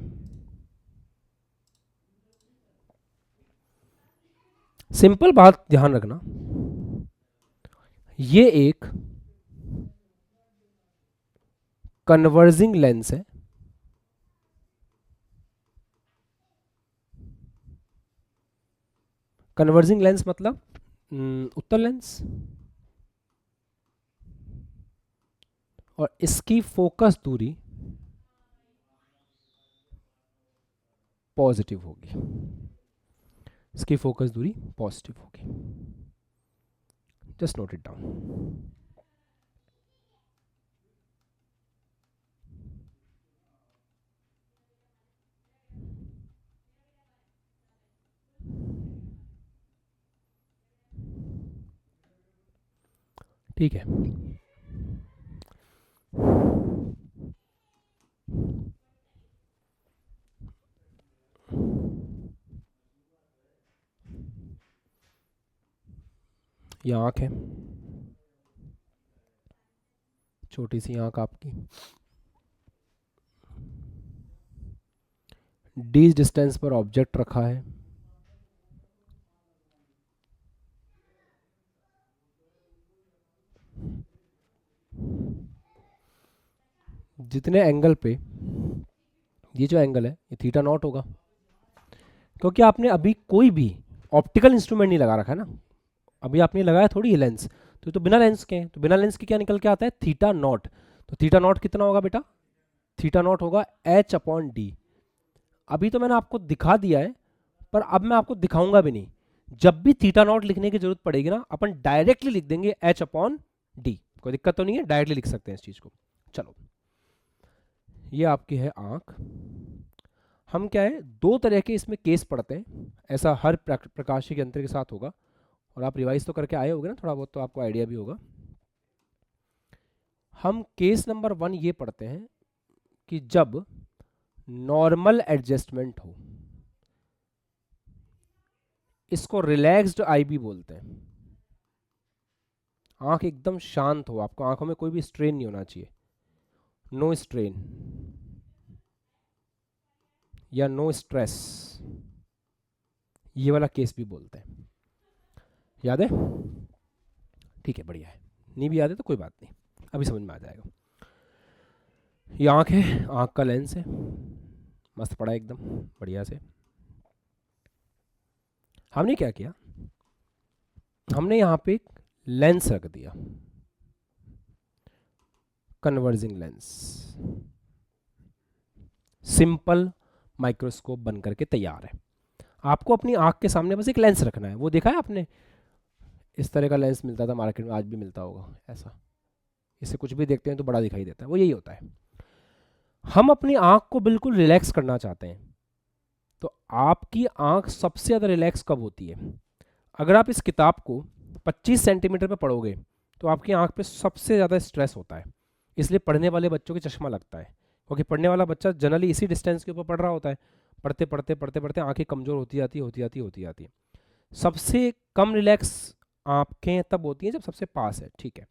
सिंपल बात ध्यान रखना, ये एक कन्वर्जिंग लेंस है। कन्वर्जिंग लेंस मतलब उत्तल लेंस, और इसकी फोकस दूरी पॉजिटिव होगी, इसकी फोकस दूरी पॉजिटिव होगी। Just note it down. ठीक है, ये आँख है, छोटी सी आँख आपकी, डी डिस्टेंस पर ऑब्जेक्ट रखा है, जितने एंगल पे, ये जो एंगल है ये थीटा नॉट होगा, क्योंकि आपने अभी कोई भी ऑप्टिकल इंस्ट्रूमेंट नहीं लगा रखा है ना, अभी आपने लगाया थोड़ी है लेंस, तो बिना लेंस के हैं, तो बिना लेंस के क्या निकल के आता है, थीटा नॉट। तो थीटा नॉट कितना होगा बेटा, थीटा नॉट होगा h/d। अभी तो मैंने आपको दिखा दिया है, पर अब मैं आपको दिखाऊंगा भी नहीं। जब भी थीटा नॉट लिखने की जरूरत पड़ेगी ना, अपन डायरेक्टली लिख देंगे h/d, कोई दिक्कत तो नहीं है, डायरेक्टली लिख सकते हैं इस चीज को। चलो, ये आपकी है आंख। हम क्या है, दो तरह के इसमें केस पढ़ते हैं, ऐसा हर प्रकाशीय यंत्र के साथ होगा, और आप रिवाइज तो करके आए होगे ना थोड़ा बहुत, तो आपको आइडिया भी होगा। हम केस नंबर 1 ये पढ़ते हैं कि जब नॉर्मल एडजस्टमेंट हो, इसको रिलैक्स्ड आई भी बोलते हैं। आंख एकदम शांत हो, आपको आंखों में कोई भी स्ट्रेन नहीं होना चाहिए, नो स्ट्रेन या नो स्ट्रेस, ये वाला केस भी बोलते हैं। याद है? ठीक है, बढ़िया है। नहीं भी याद है तो कोई बात नहीं, अभी समझ में आ जाएगा। ये आंख है, आंख का लेंस है, मस्त पड़ा एकदम बढ़िया से। हमने क्या किया, हमने यहां पे एक लेंस रख दिया, कन्वर्जिंग लेंस, सिंपल माइक्रोस्कोप बन करके तैयार है। आपको अपनी आंख के सामने बस एक लेंस रखना है। वो देखा है आपने, इस तरह का लेंस मिलता था मार्केट में, आज भी मिलता होगा ऐसा, इससे कुछ भी देखते हैं तो बड़ा दिखाई देता है, वो यही होता है। हम अपनी आंख को बिल्कुल रिलैक्स करना चाहते हैं, तो आपकी आंख सबसे ज़्यादा रिलैक्स कब होती है, अगर आप इस किताब को 25 सेंटीमीटर पे पढ़ोगे तो आपकी आंख पे सबसे ज़्यादा स्ट्रेस होता है, इसलिए पढ़ने वाले बच्चों के चश्मा लगता है, क्योंकि पढ़ने वाला बच्चा जनरली इसी डिस्टेंस के ऊपर पढ़ रहा होता है, पढ़ते पढ़ते पढ़ते पढ़ते आंखें कमज़ोर होती जाती होती जाती होती जाती है। सबसे कम रिलैक्स आंखें तब होती हैं जब सबसे पास है, ठीक है।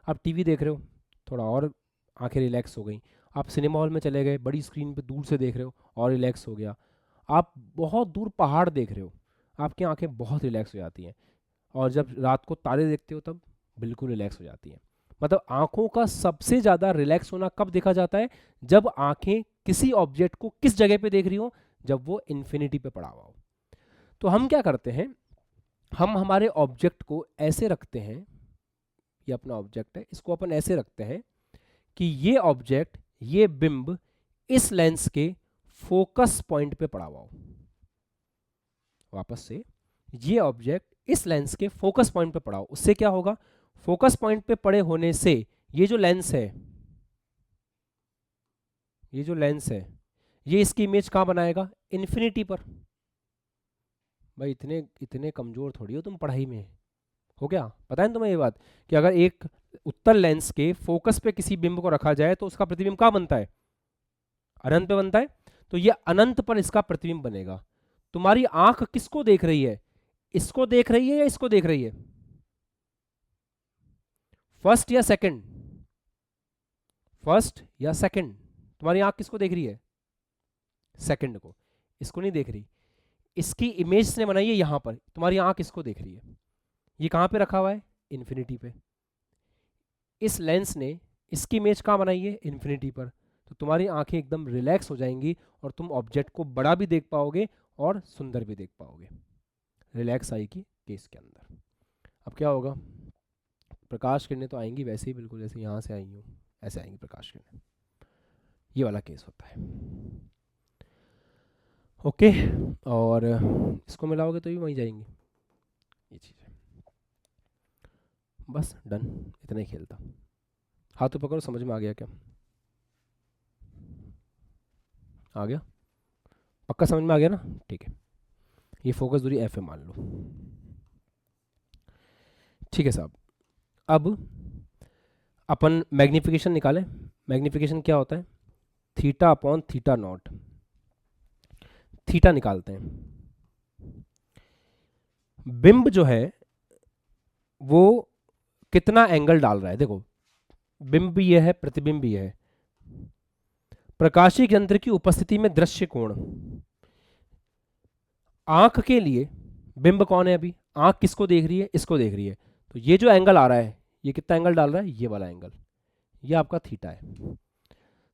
आप टीवी देख रहे हो, थोड़ा और आंखें रिलैक्स हो गई, आप सिनेमा हॉल में चले गए, बड़ी स्क्रीन पे दूर से देख रहे हो और रिलैक्स हो गया, आप बहुत दूर पहाड़ देख रहे हो, आपकी आंखें बहुत रिलैक्स हो जाती हैं, और जब रात को तारे देखते हो तब बिल्कुल रिलैक्स हो जाती हैं। मतलब आंखों का सबसे ज़्यादा रिलैक्स होना कब देखा जाता है, जब आंखें किसी ऑब्जेक्ट को किस जगह पे देख रही हो, जब वो इन्फिनिटी पे पड़ा हुआ हो। तो हम क्या करते हैं, हम हमारे ऑब्जेक्ट को ऐसे रखते हैं, ये अपना ऑब्जेक्ट है, इसको अपन ऐसे रखते हैं कि ये ऑब्जेक्ट, ये बिंब इस लेंस के फोकस पॉइंट पे पड़ा हुआ हो। वापस से, ये ऑब्जेक्ट इस लेंस के फोकस पॉइंट पे पड़ा हो, उससे क्या होगा, फोकस पॉइंट पे पड़े होने से ये जो लेंस है, ये जो लेंस है, ये इसकी इमेज कहां बनाएगा, इन्फिनिटी पर। भाई इतने इतने कमजोर थोड़ी हो तुम पढ़ाई में, हो गया? पता है ना तुम्हें ये बात कि अगर एक उत्तल लेंस के फोकस पे किसी बिंब को रखा जाए तो उसका प्रतिबिंब कहाँ बनता है? अनंत पे बनता है। तो ये अनंत पर इसका प्रतिबिंब बनेगा। तुम्हारी आंख किसको देख रही है? इसको देख रही है या इसको देख रही है? फर्स्ट या सेकंड? फर्स्ट या सेकंड? तुम्हारी आंख किसको देख रही है? सेकंड को। इसको नहीं देख रही। इसकी इमेज इसने बनाई है यहां पर, तुम्हारी आंख इसको देख रही है। ये कहां पे रखा हुआ है? इन्फिनिटी पे। इस लेंस ने इसकी इमेज कहां बनाई है? इन्फिनिटी पर। तो तुम्हारी आंखें एकदम रिलैक्स हो जाएंगी और तुम ऑब्जेक्ट को बड़ा भी देख पाओगे और सुंदर भी देख पाओगे, रिलैक्स आई की केस के अंदर। अब क्या होगा? प्रकाश किरणें तो आएंगी वैसे ही, बिल्कुल जैसे यहाँ से आई हूँ ऐसे आएंगी प्रकाश किरणें। ये वाला केस होता है। ओके, और इसको मिलाओगे तो भी वहीं जाएंगी ये चीज़ है। बस डन, इतना ही खेल था। हाथ पकड़ो, समझ में आ गया क्या? आ गया? पक्का समझ में आ गया ना? ठीक है, ये फोकस दूरी एफ है मान लो। ठीक है साहब, अब अपन मैग्निफिकेशन निकालें। मैग्निफिकेशन क्या होता है? Theta upon theta naught. Theta निकालते हैं। बिंब जो है वो कितना एंगल डाल रहा है, देखो बिंब भी यह है, प्रतिबिंब भी है। प्रकाशीय यंत्र की उपस्थिति में दृश्य कोण, आंख के लिए बिंब कौन है? अभी आंख किसको देख रही है? इसको देख रही है। तो ये जो एंगल आ रहा है, ये कितना एंगल डाल रहा है? ये वाला एंगल, ये आपका थीटा है।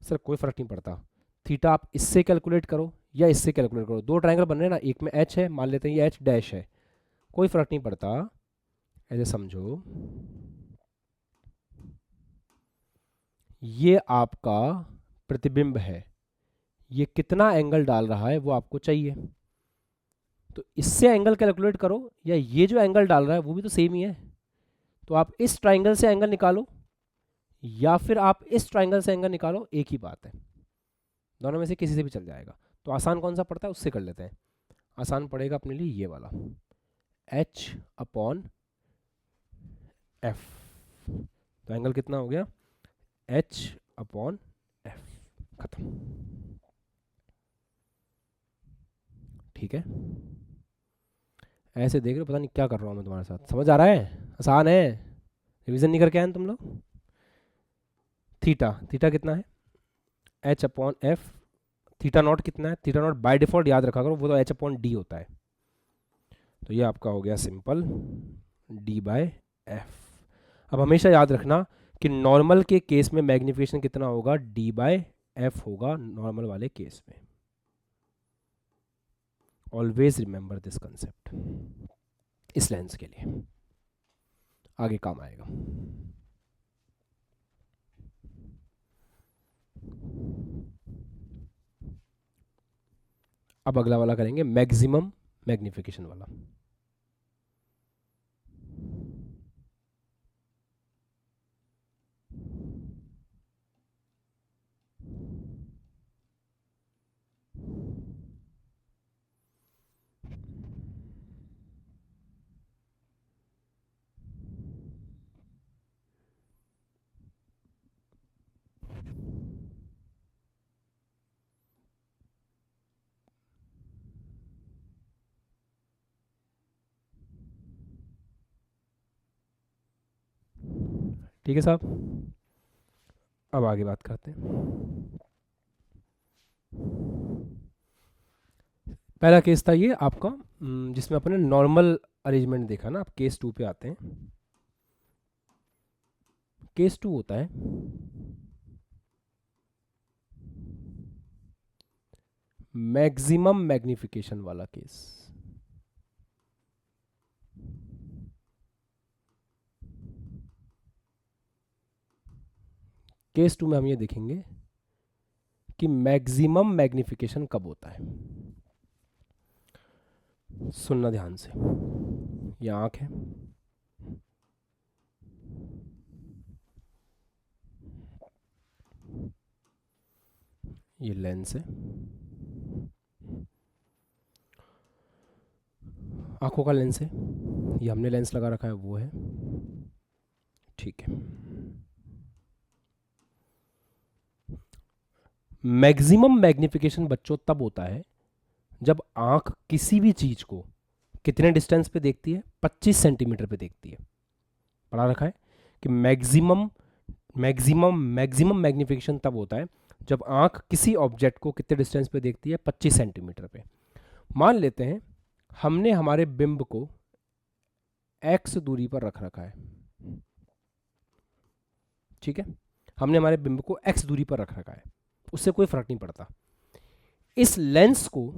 सर कोई फर्क नहीं पड़ता, थीटा आप इससे कैलकुलेट करो या इससे कैलकुलेट करो, दो ट्रायंगल बन रहे हैं ना, एक में एच है, मान लेते हैं ये एच डैश है, कोई फर्क नहीं पड़ता। ऐसे समझो, ये आपका प्रतिबिंब है, ये कितना एंगल डाल रहा है वो आपको चाहिए। तो इससे एंगल कैलकुलेट करो या ये जो एंगल डाल रहा है वो भी तो सेम ही है। तो आप इस ट्राइंगल से एंगल निकालो या फिर आप इस ट्राइंगल से एंगल निकालो, एक ही बात है, दोनों में से किसी से भी चल जाएगा। तो आसान कौन सा पड़ता है उससे कर लेते हैं। आसान पड़ेगा अपने लिए ये वाला, एच अपॉन एफ। तो एंगल कितना हो गया? एच अपॉन एफ, खत्म। ठीक है, ऐसे देख रहे हो, पता नहीं क्या कर रहा हूँ मैं तुम्हारे साथ, समझ आ रहा है? आसान है, रिवीजन नहीं करके आए तुम लोग? थीटा, थीटा कितना है? H upon F. Theta naught कितना है? थीटा नॉट बाय डिफॉल्ट याद रखा करो, वो तो एच अपॉन डी होता है। तो ये आपका हो गया सिंपल डी बाय एफ। अब हमेशा याद रखना कि नॉर्मल के केस में मैग्निफिकेशन कितना होगा? डी बाय एफ होगा नॉर्मल वाले केस में। ऑलवेज रिमेंबर दिस कंसेप्ट इस लेंस के लिए, आगे काम आएगा। अब अगला वाला करेंगे मैक्सिमम मैग्निफिकेशन वाला। ठीक है साहब, अब आगे बात करते हैं। पहला केस था ये आपका जिसमें अपने नॉर्मल अरेंजमेंट देखा ना। अब केस 2 पे आते हैं। केस 2 होता है मैक्सिमम मैग्निफिकेशन वाला केस। केस 2 में हम ये देखेंगे कि मैक्सिमम मैग्निफिकेशन कब होता है। सुनना ध्यान से, ये आंख है, ये लेंस है। आंखों का लेंस है, ये हमने लेंस लगा रखा है वो है, ठीक है। मैक्सिमम मैग्निफिकेशन बच्चों तब होता है जब आंख किसी भी चीज को कितने डिस्टेंस पे देखती है, 25 सेंटीमीटर पे देखती है। पढ़ा रखा है कि मैक्सिमम मैक्सिमम मैक्सिमम मैग्निफिकेशन तब होता है जब आंख किसी ऑब्जेक्ट को कितने डिस्टेंस पे देखती है, 25 सेंटीमीटर पे। मान लेते हैं हमने हमारे बिंब को x दूरी पर रख रखा है, ठीक है, हमने हमारे बिंब को x दूरी पर रख रखा है, उससे कोई फर्क नहीं पड़ता। इस लेंस को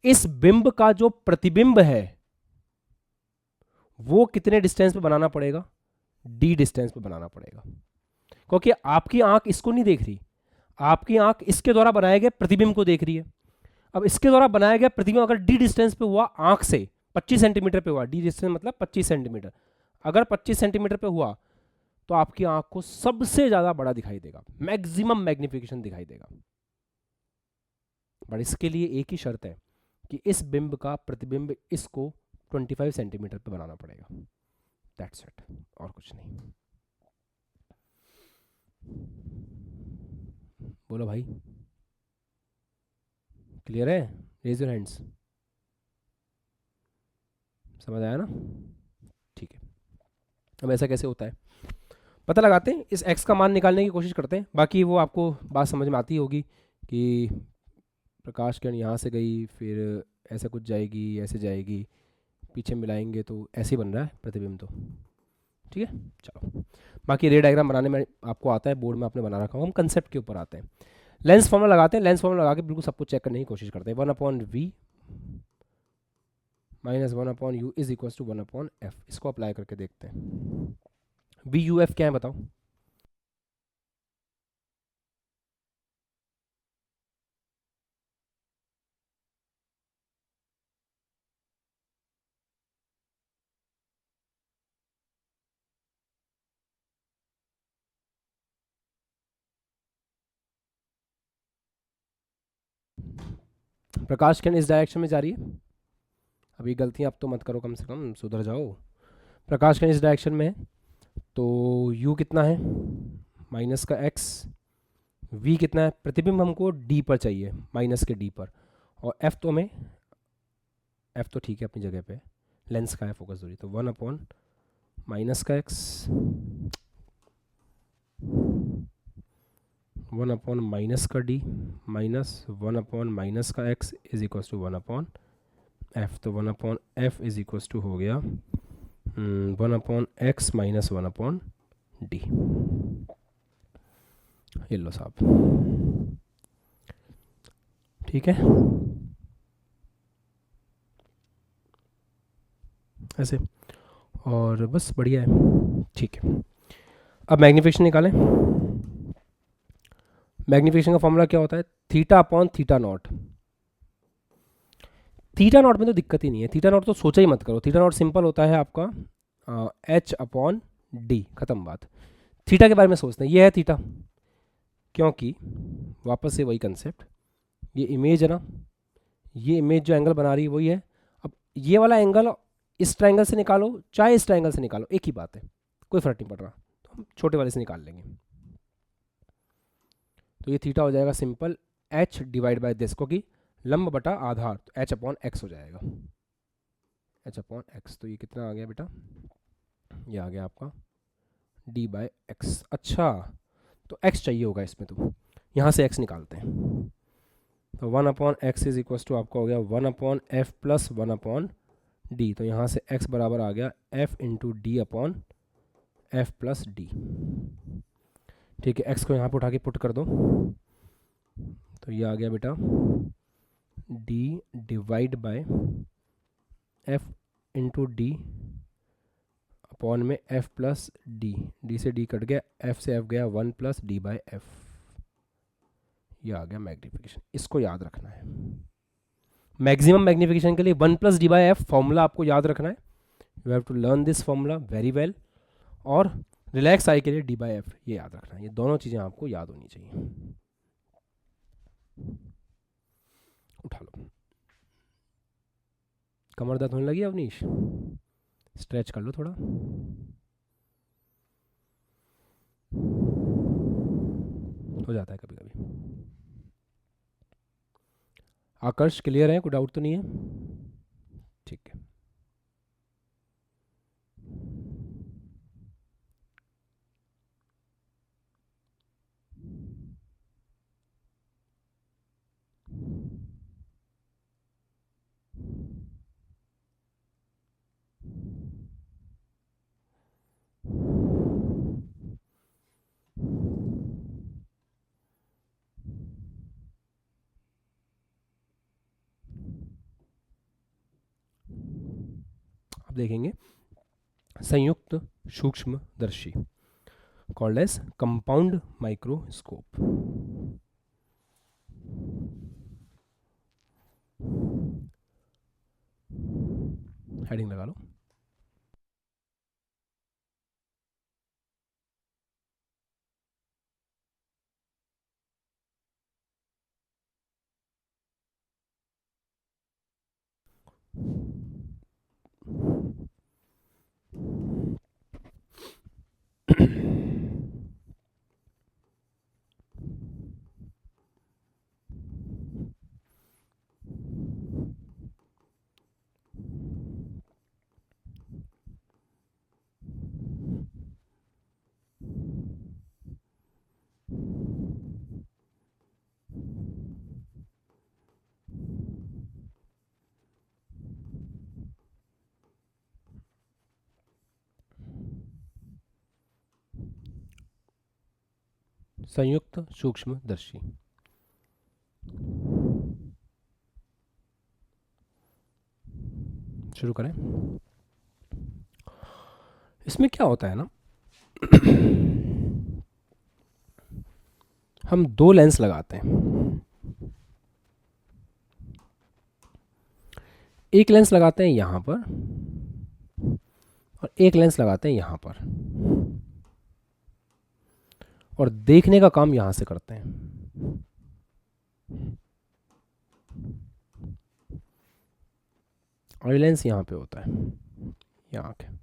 इस बिंब का जो प्रतिबिंब है वो कितने डिस्टेंस पे बनाना पड़ेगा, d डिस्टेंस पे बनाना पड़ेगा, क्योंकि आपकी आंख इसको नहीं देख रही, आपकी आंख इसके द्वारा बनाए गए प्रतिबिंब को देख रही है। अब इसके द्वारा बनाया गया प्रतिबिंब अगर d डिस्टेंस पे हुआ, आंख से 25 सेंटीमीटर पे हुआ, d डिस्टेंस मतलब 25 सेंटीमीटर, अगर 25 सेंटीमीटर पे हुआ तो आपकी आंख को सबसे ज्यादा बड़ा दिखाई देगा, मैक्सिमम मैग्निफिकेशन दिखाई देगा। बट इसके लिए एक ही शर्त है कि इस बिंब का प्रतिबिंब इसको 25 सेंटीमीटर पे बनाना पड़ेगा, दैट्स इट, और कुछ नहीं। बोलो भाई, क्लियर है? Raise your hands. समझ आया ना? ठीक है। अब ऐसा कैसे होता है पता लगाते हैं, इस x का मान निकालने की कोशिश करते हैं। बाकी वो आपको बात समझ में आती होगी कि प्रकाश किरण यहाँ से गई, फिर ऐसे कुछ जाएगी, ऐसे जाएगी, पीछे मिलाएंगे तो ऐसे ही बन रहा है प्रतिबिंब, तो ठीक है। चलो, बाकी रे डायग्राम बनाने में आपको आता है, बोर्ड में आपने बना रखा हो। हम कंसेप्ट के ऊपर आते हैं। लेंस फॉर्मूला लगाते हैं, लेंस फॉर्मूला लगा के बिल्कुल सब कुछ चेक करने की कोशिश करते हैं। 1/v minus 1/u is equal to 1/f। इसको अप्लाई करके देखते हैं। वी यू एफ क्या है बताओ? प्रकाश किरण इस डायरेक्शन में जा रही है, अभी गलतियां अब तो मत करो, कम से कम सुधर जाओ। प्रकाश किरण इस डायरेक्शन में है, तो u कितना है, माइनस का x, v कितना है, प्रतिबिंब हमको d पर चाहिए, माइनस के d पर, और f तो हमें, f तो ठीक है अपनी जगह पे, लेंस का है फोकस दूरी, तो 1/ माइनस का x 1/ माइनस का d माइनस 1/ माइनस का x is equal to 1/f। तो 1/f इज इक्वल टू हो गया 1/x माइनस 1/d। ये लो साहब, ठीक है, ऐसे, और बस बढ़िया है, ठीक है। अब मैग्निफिकेशन निकालें। मैग्निफिकेशन का फॉर्मूला क्या होता है, θ/θ0। θ0 में तो दिक्कत ही नहीं है, θ0 तो सोचा ही मत करो, θ0 सिंपल होता है आपका h/d, खत्म बात। थीटा के बारे में सोचते हैं, ये है थीटा, क्योंकि वापस से वही कंसेप्ट, ये इमेज है ना, ये इमेज जो एंगल बना रही है वही है। अब ये वाला एंगल इस ट्रायंगल से निकालो चाहे इस ट्रायंगल से निकालो, एक ही बात है, कोई फर्क नहीं पड़ रहा, तो हम छोटे वाले से निकाल लेंगे। तो ये थीटा हो जाएगा simple h divide by this, क्योंकि लंब बटा आधार, तो h/x हो जाएगा, h/x। तो ये कितना आ गया बेटा, ये आ गया आपका d/x। अच्छा, तो x चाहिए होगा इसमें, तो यहाँ से x निकालते हैं। तो 1/x इज इक्वल टू आपका हो गया 1/f प्लस 1/d। तो यहाँ से x बराबर आ गया f into d/f plus d। ठीक है, x को यहाँ पर उठा के पुट कर दो, तो ये आ गया बेटा d divide by f into D upon में f प्लस d, d से d कट गया, f से f गया 1 प्लस d/f। ये आ गया मैग्निफिकेशन, इसको याद रखना है। मैक्सिमम मैग्निफिकेशन के लिए 1 प्लस d/f फॉर्मूला आपको याद रखना है, you have to learn this formula very well. और रिलैक्स आई के लिए d/f ये याद रखना है, ये दोनों चीज़ें आपको याद होनी चाहिए। उठा लो, कमर दर्द होने लगी अवनीश? स्ट्रेच कर लो थोड़ा। हो जाता है कभी कभी। आकर्ष क्लियर है, कोई डाउट तो नहीं है? ठीक है। अब देखेंगे संयुक्त सूक्ष्मदर्शी, called as compound microscope. Heading लगा लो। संयुक्त सूक्ष्मदर्शी, शुरू करें। इसमें क्या होता है ना, हम दो लेंस लगाते हैं। एक लेंस लगाते हैं यहां पर और एक लेंस लगाते हैं यहां पर, और देखने का काम यहां से करते हैं। और लेंस यहां पे होता है, ये आंख है।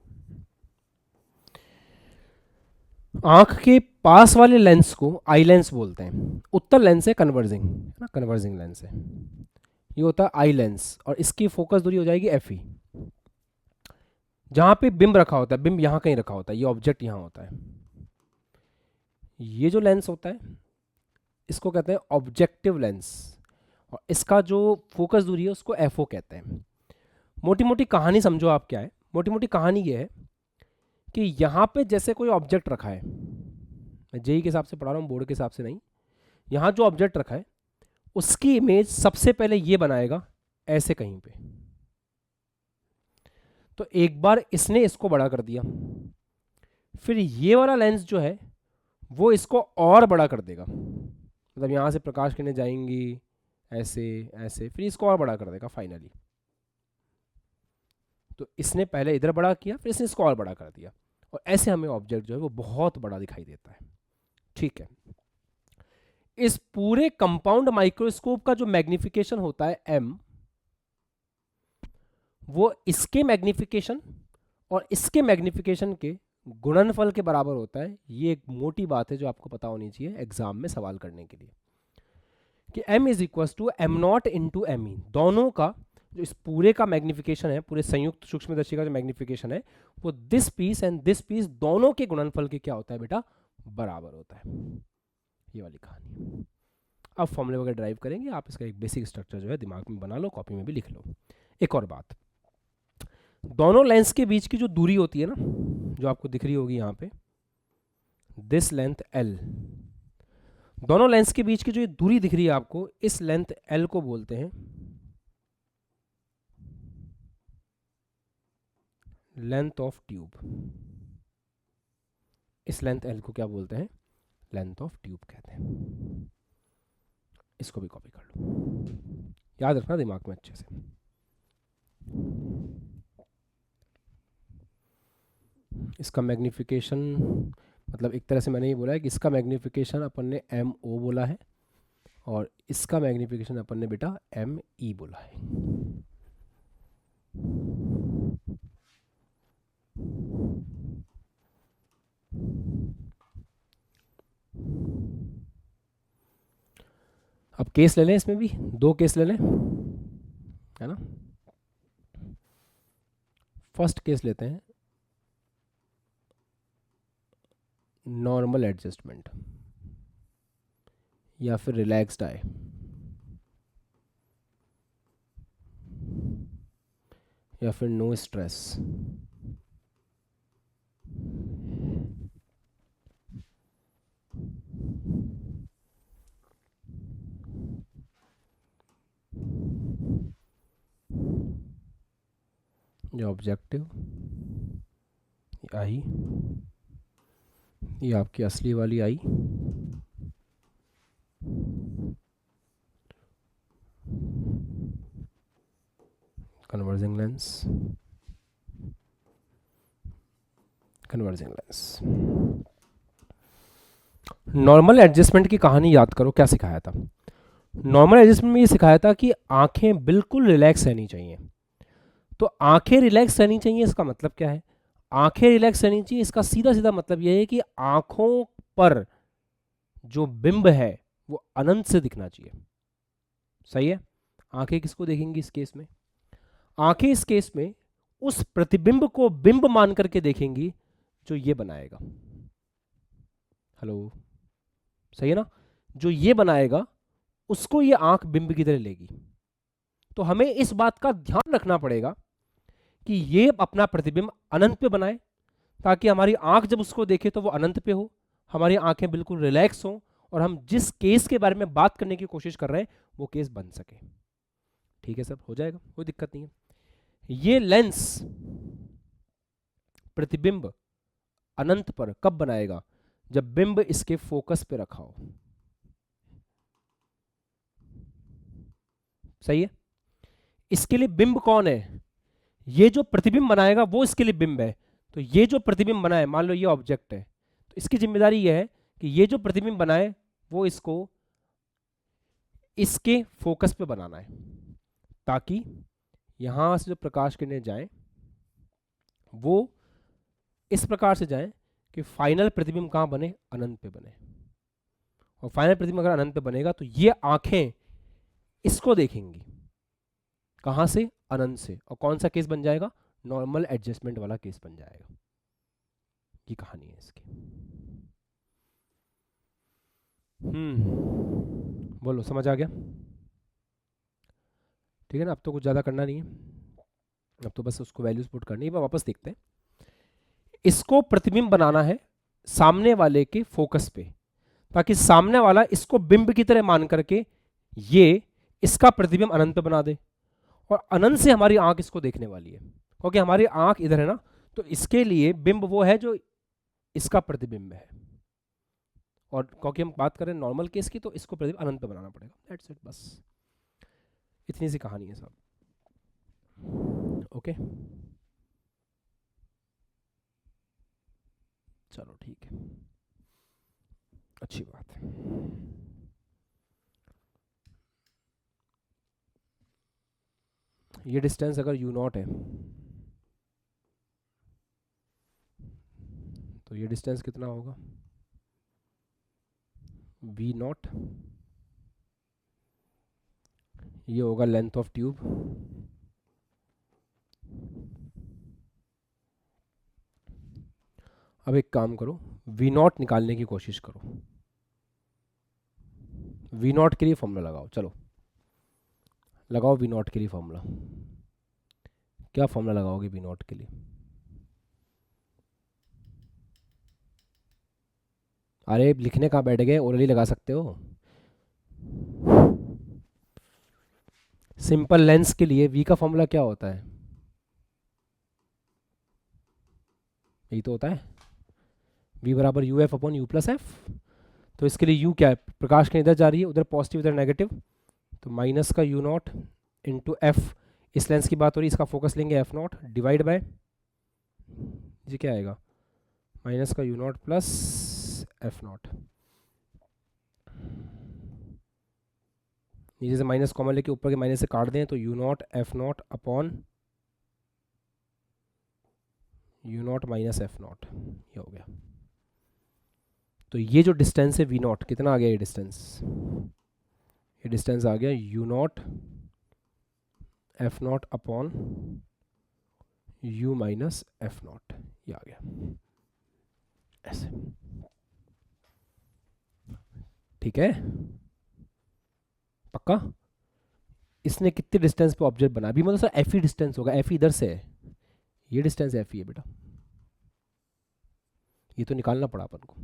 आंख के पास वाले लेंस को आई लेंस बोलते हैं। उत्तर लेंस है कन्वर्जिंग, ना कन्वर्जिंग लेंस है। ये होता है आई लेंस, और इसकी फोकस दूरी हो जाएगी एफ ई। जहां पे बिंब रखा होता है, बिंब यहां कहीं रखा होता है, ये ऑब्जेक्ट यहां होता है। ये जो लेंस होता है इसको कहते हैं ऑब्जेक्टिव लेंस, और इसका जो फोकस दूरी है उसको एफ ओ कहते हैं। मोटी मोटी कहानी समझो आप क्या है। मोटी मोटी कहानी ये है कि यहाँ पे जैसे कोई ऑब्जेक्ट रखा है, मैं जेई के हिसाब से पढ़ा रहा हूँ, बोर्ड के हिसाब से नहीं। यहाँ जो ऑब्जेक्ट रखा है उसकी इमेज सबसे पहले ये बनाएगा ऐसे कहीं पे। तो एक बार इसने इसको बड़ा कर दिया, फिर ये वाला लेंस जो है वो इसको और बड़ा कर देगा। मतलब यहाँ से प्रकाश किरणें जाएंगी ऐसे ऐसे, फिर इसको और बड़ा कर देगा फाइनली। तो इसने पहले इधर बड़ा किया, फिर इसने इसको और बड़ा कर दिया, और ऐसे हमें ऑब्जेक्ट जो है वो बहुत बड़ा दिखाई देता है। ठीक है। इस पूरे कंपाउंड माइक्रोस्कोप का जो मैग्निफिकेशन होता है m, वो इसके मैग्निफिकेशन और इसके मैग्निफिकेशन के गुणनफल के बराबर होता है। ये एक मोटी बात है जो आपको पता होनी चाहिए एग्जाम में सवाल करने के लिए, कि m is equal to M naught into M E. दोनों का जो इस पूरे का मैग्निफिकेशन है, पूरे संयुक्त सूक्ष्मदर्शी का जो मैग्निफिकेशन है, वो this piece and this piece दोनों के गुणनफल के क्या होता है बेटा, बराबर होता है। ये वाली कहानी। अब फॉर्मूले वगैरह ड्राइव करेंगे, आप इसका एक बेसिक स्ट्रक्चर जो है दिमाग में बना लो, कॉपी में भी लिख लो। एक और बात, दोनों लेंस के बीच की जो दूरी होती है ना, जो आपको दिख रही होगी यहाँ पे, दिस लेंथ L, दोनों लेंस के बीच की जो दूरी दिख रही है आपको, इस लेंथ L को बोलते हैं लेंथ ऑफ ट्यूब। इस लेंथ L को क्या बोलते हैं, लेंथ ऑफ ट्यूब कहते हैं। इसको भी कॉपी कर लो, याद रखना दिमाग में अच्छे से। इसका मैग्निफिकेशन, मतलब एक तरह से मैंने ये बोला है कि इसका मैग्निफिकेशन अपन ने एम ओ बोला है, और इसका मैग्निफिकेशन अपन ने बेटा एम ई बोला है। अब केस ले लें, इसमें भी 2 केस ले लें, है ना। फर्स्ट केस लेते हैं, नॉर्मल एडजस्टमेंट या फिर रिलैक्स्ड आई, या फिर नो स्ट्रेस। ये ऑब्जेक्टिव आई, ये आपकी असली वाली eye, converging lens, converging lens. Normal adjustment की कहानी याद करो, क्या सिखाया था। नॉर्मल एडजस्टमेंट में ये सिखाया था कि आंखें बिल्कुल रिलैक्स रहनी चाहिए। तो आंखें रिलैक्स रहनी चाहिए, इसका मतलब क्या है, आंखें रिलैक्स रहनी चाहिए, इसका सीधा सीधा मतलब यह है कि आंखों पर जो बिंब है वो अनंत से दिखना चाहिए। सही है। आंखें किसको देखेंगी इस केस में, आंखें इस केस में उस प्रतिबिंब को बिंब मान करके देखेंगी जो ये बनाएगा। हेलो, सही है ना, जो ये बनाएगा उसको ये आंख बिंब की तरह लेगी। तो हमें इस बात का ध्यान रखना पड़ेगा कि ये अपना प्रतिबिंब अनंत पे बनाए, ताकि हमारी आंख जब उसको देखे तो वो अनंत पे हो, हमारी आंखें बिल्कुल रिलैक्स हो, और हम जिस केस के बारे में बात करने की कोशिश कर रहे हैं वो केस बन सके। ठीक है, सब हो जाएगा, कोई दिक्कत नहीं है। ये लेंस प्रतिबिंब अनंत पर कब बनाएगा, जब बिंब इसके फोकस पे रखा हो। सही है। इसके लिए बिंब कौन है, ये जो प्रतिबिंब बनाएगा वो इसके लिए बिंब है। तो ये जो प्रतिबिंब बनाए, मान लो ये ऑब्जेक्ट है, तो इसकी जिम्मेदारी ये है कि ये जो प्रतिबिंब बनाए वो इसको इसके फोकस पे बनाना है, ताकि यहां से जो प्रकाश किरणें जाएं वो इस प्रकार से जाएं कि फाइनल प्रतिबिंब कहां बने, अनंत पे बने। और फाइनल प्रतिबिंब अगर अनंत पे बनेगा तो ये आंखें इसको देखेंगी, कहां से, अनंत से। और कौन सा केस बन जाएगा, नॉर्मल एडजस्टमेंट वाला केस बन जाएगा। ये कहानी है इसकी। बोलो, समझ आ गया। ठीक है ना, अब तो कुछ ज़्यादा करना नहीं है, अब तो बस उसको वैल्यूज पुट करनी है। वापस देखते हैं, इसको प्रतिबिंब बनाना है सामने वाले के फोकस पे, ताकि सामने वाला इसको बिंब की तरह मान करके ये इसका प्रतिबिंब अनंत पे बना दे, और अनंत से हमारी आंख इसको देखने वाली है, क्योंकि हमारी आंख इधर है ना। तो इसके लिए बिंब वो है जो इसका प्रतिबिंब है, और क्योंकि हम बात करें नॉर्मल केस की, तो इसको प्रतिबिंब अनंत पे बनाना पड़ेगा। दैट्स इट, बस इतनी सी कहानी है साहब। ओके, चलो ठीक है, अच्छी बात है। ये डिस्टेंस अगर u0 है तो ये डिस्टेंस कितना होगा, v0, ये होगा लेंथ ऑफ ट्यूब। अब एक काम करो, v0 निकालने की कोशिश करो। v0 के लिए फॉर्मूला लगाओ, चलो लगाओ v0 के लिए फॉर्मूला। क्या फॉर्मूला लगाओगे v0 के लिए, अरे लिखने कहाँ बैठ गए, ओरली लगा सकते हो। सिंपल लेंस के लिए v का फॉर्मूला क्या होता है, यही तो होता है, v बराबर you F upon U plus F. तो इसके लिए u क्या है, प्रकाश के इधर जा रही है, उधर पॉजिटिव इधर नेगेटिव, तो माइनस का u0 इंटू एफ, इस लेंस की बात हो रही है, इसका फोकस लेंगे f0 डिवाइड बाय, ये क्या आएगा, माइनस का u0 प्लस f0। नीचे से माइनस कॉमन लेके ऊपर के माइनस से काट दें, तो u0 f0 upon u0 minus f0, ये हो गया। तो ये जो डिस्टेंस है v0, कितना आ गया ये डिस्टेंस, ये डिस्टेंस आ गया you not F not upon you minus F not, ये आ गया ऐसे। ठीक है, पक्का। इसने कितने डिस्टेंस पे ऑब्जेक्ट बना, अभी मतलब सर एफ ही डिस्टेंस होगा, एफ इधर से है, ये डिस्टेंस एफ ही है बेटा, ये तो निकालना पड़ा अपन को।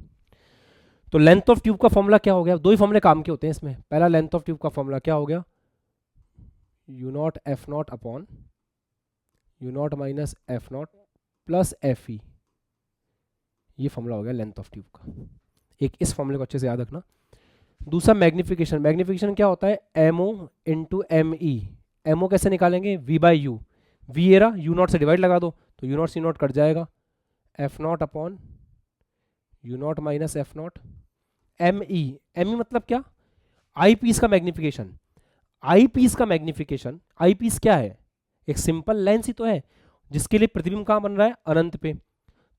तो लेंथ ऑफ ट्यूब का फॉर्मूला क्या हो गया, दो ही फॉर्मूले काम के होते हैं इसमें। पहला लेंथ ऑफ ट्यूब का फॉर्मूला क्या हो गया, you not F not upon U not minus F not plus F E, ये फॉर्मूला हो गया लेंथ ऑफ ट्यूब का। एक इस फॉर्मूले को अच्छे से याद रखना। दूसरा मैग्निफिकेशन, मैग्निफिकेशन क्या होता है, M O into M E. M O कैसे निकालेंगे, वी बाई यू, वी एरा यू नॉट से डिवाइड लगा दो तो U nought C nought cut जाएगा, F not upon U not minus F nought, M E. M E मतलब क्या, आई पीस का मैग्निफिकेशन। आई पीस का मैग्निफिकेशन, आई पीस क्या है, एक सिंपल लेंस ही तो है जिसके लिए प्रतिबिंब कहाँ बन रहा है, अनंत पे।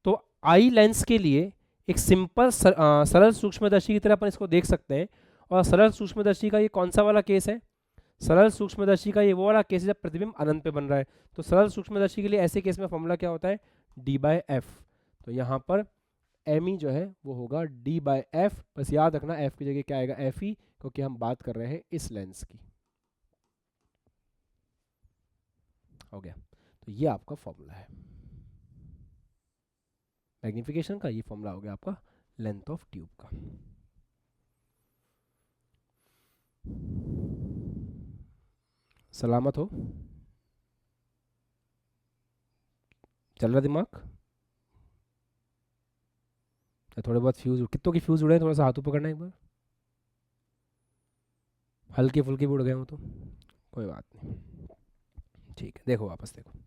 तो आई लेंस के लिए एक सिंपल सरल सूक्ष्मदर्शी की तरह अपन इसको देख सकते हैं। और सरल सूक्ष्मदर्शी का ये कौन सा वाला केस है, सरल सूक्ष्मदर्शी का ये वो वाला केस है जब प्रतिबिंब अनंत पे बन रहा है। तो सरल सूक्ष्मदर्शी के लिए ऐसे केस में फॉर्मूला क्या होता है, डी बाय एफ। तो यहाँ पर एम ई जो है वो होगा डी बाय एफ, बस याद रखना एफ की जगह क्या आएगा, एफ ई, क्योंकि हम बात कर रहे हैं इस लेंस की। हो गया, तो ये आपका फॉर्मूला है मैग्निफिकेशन का, ये फॉर्मूला हो गया आपका लेंथ ऑफ ट्यूब का। सलामत हो, चल रहा दिमाग, थोड़े बहुत फ्यूज, कितनों की फ्यूज उड़े हैं, थोड़ा सा हाथों पकड़ना एक बार, हल्के फुल्के भी उड़ गए हो तो कोई बात नहीं। ठीक है, देखो वापस देखो,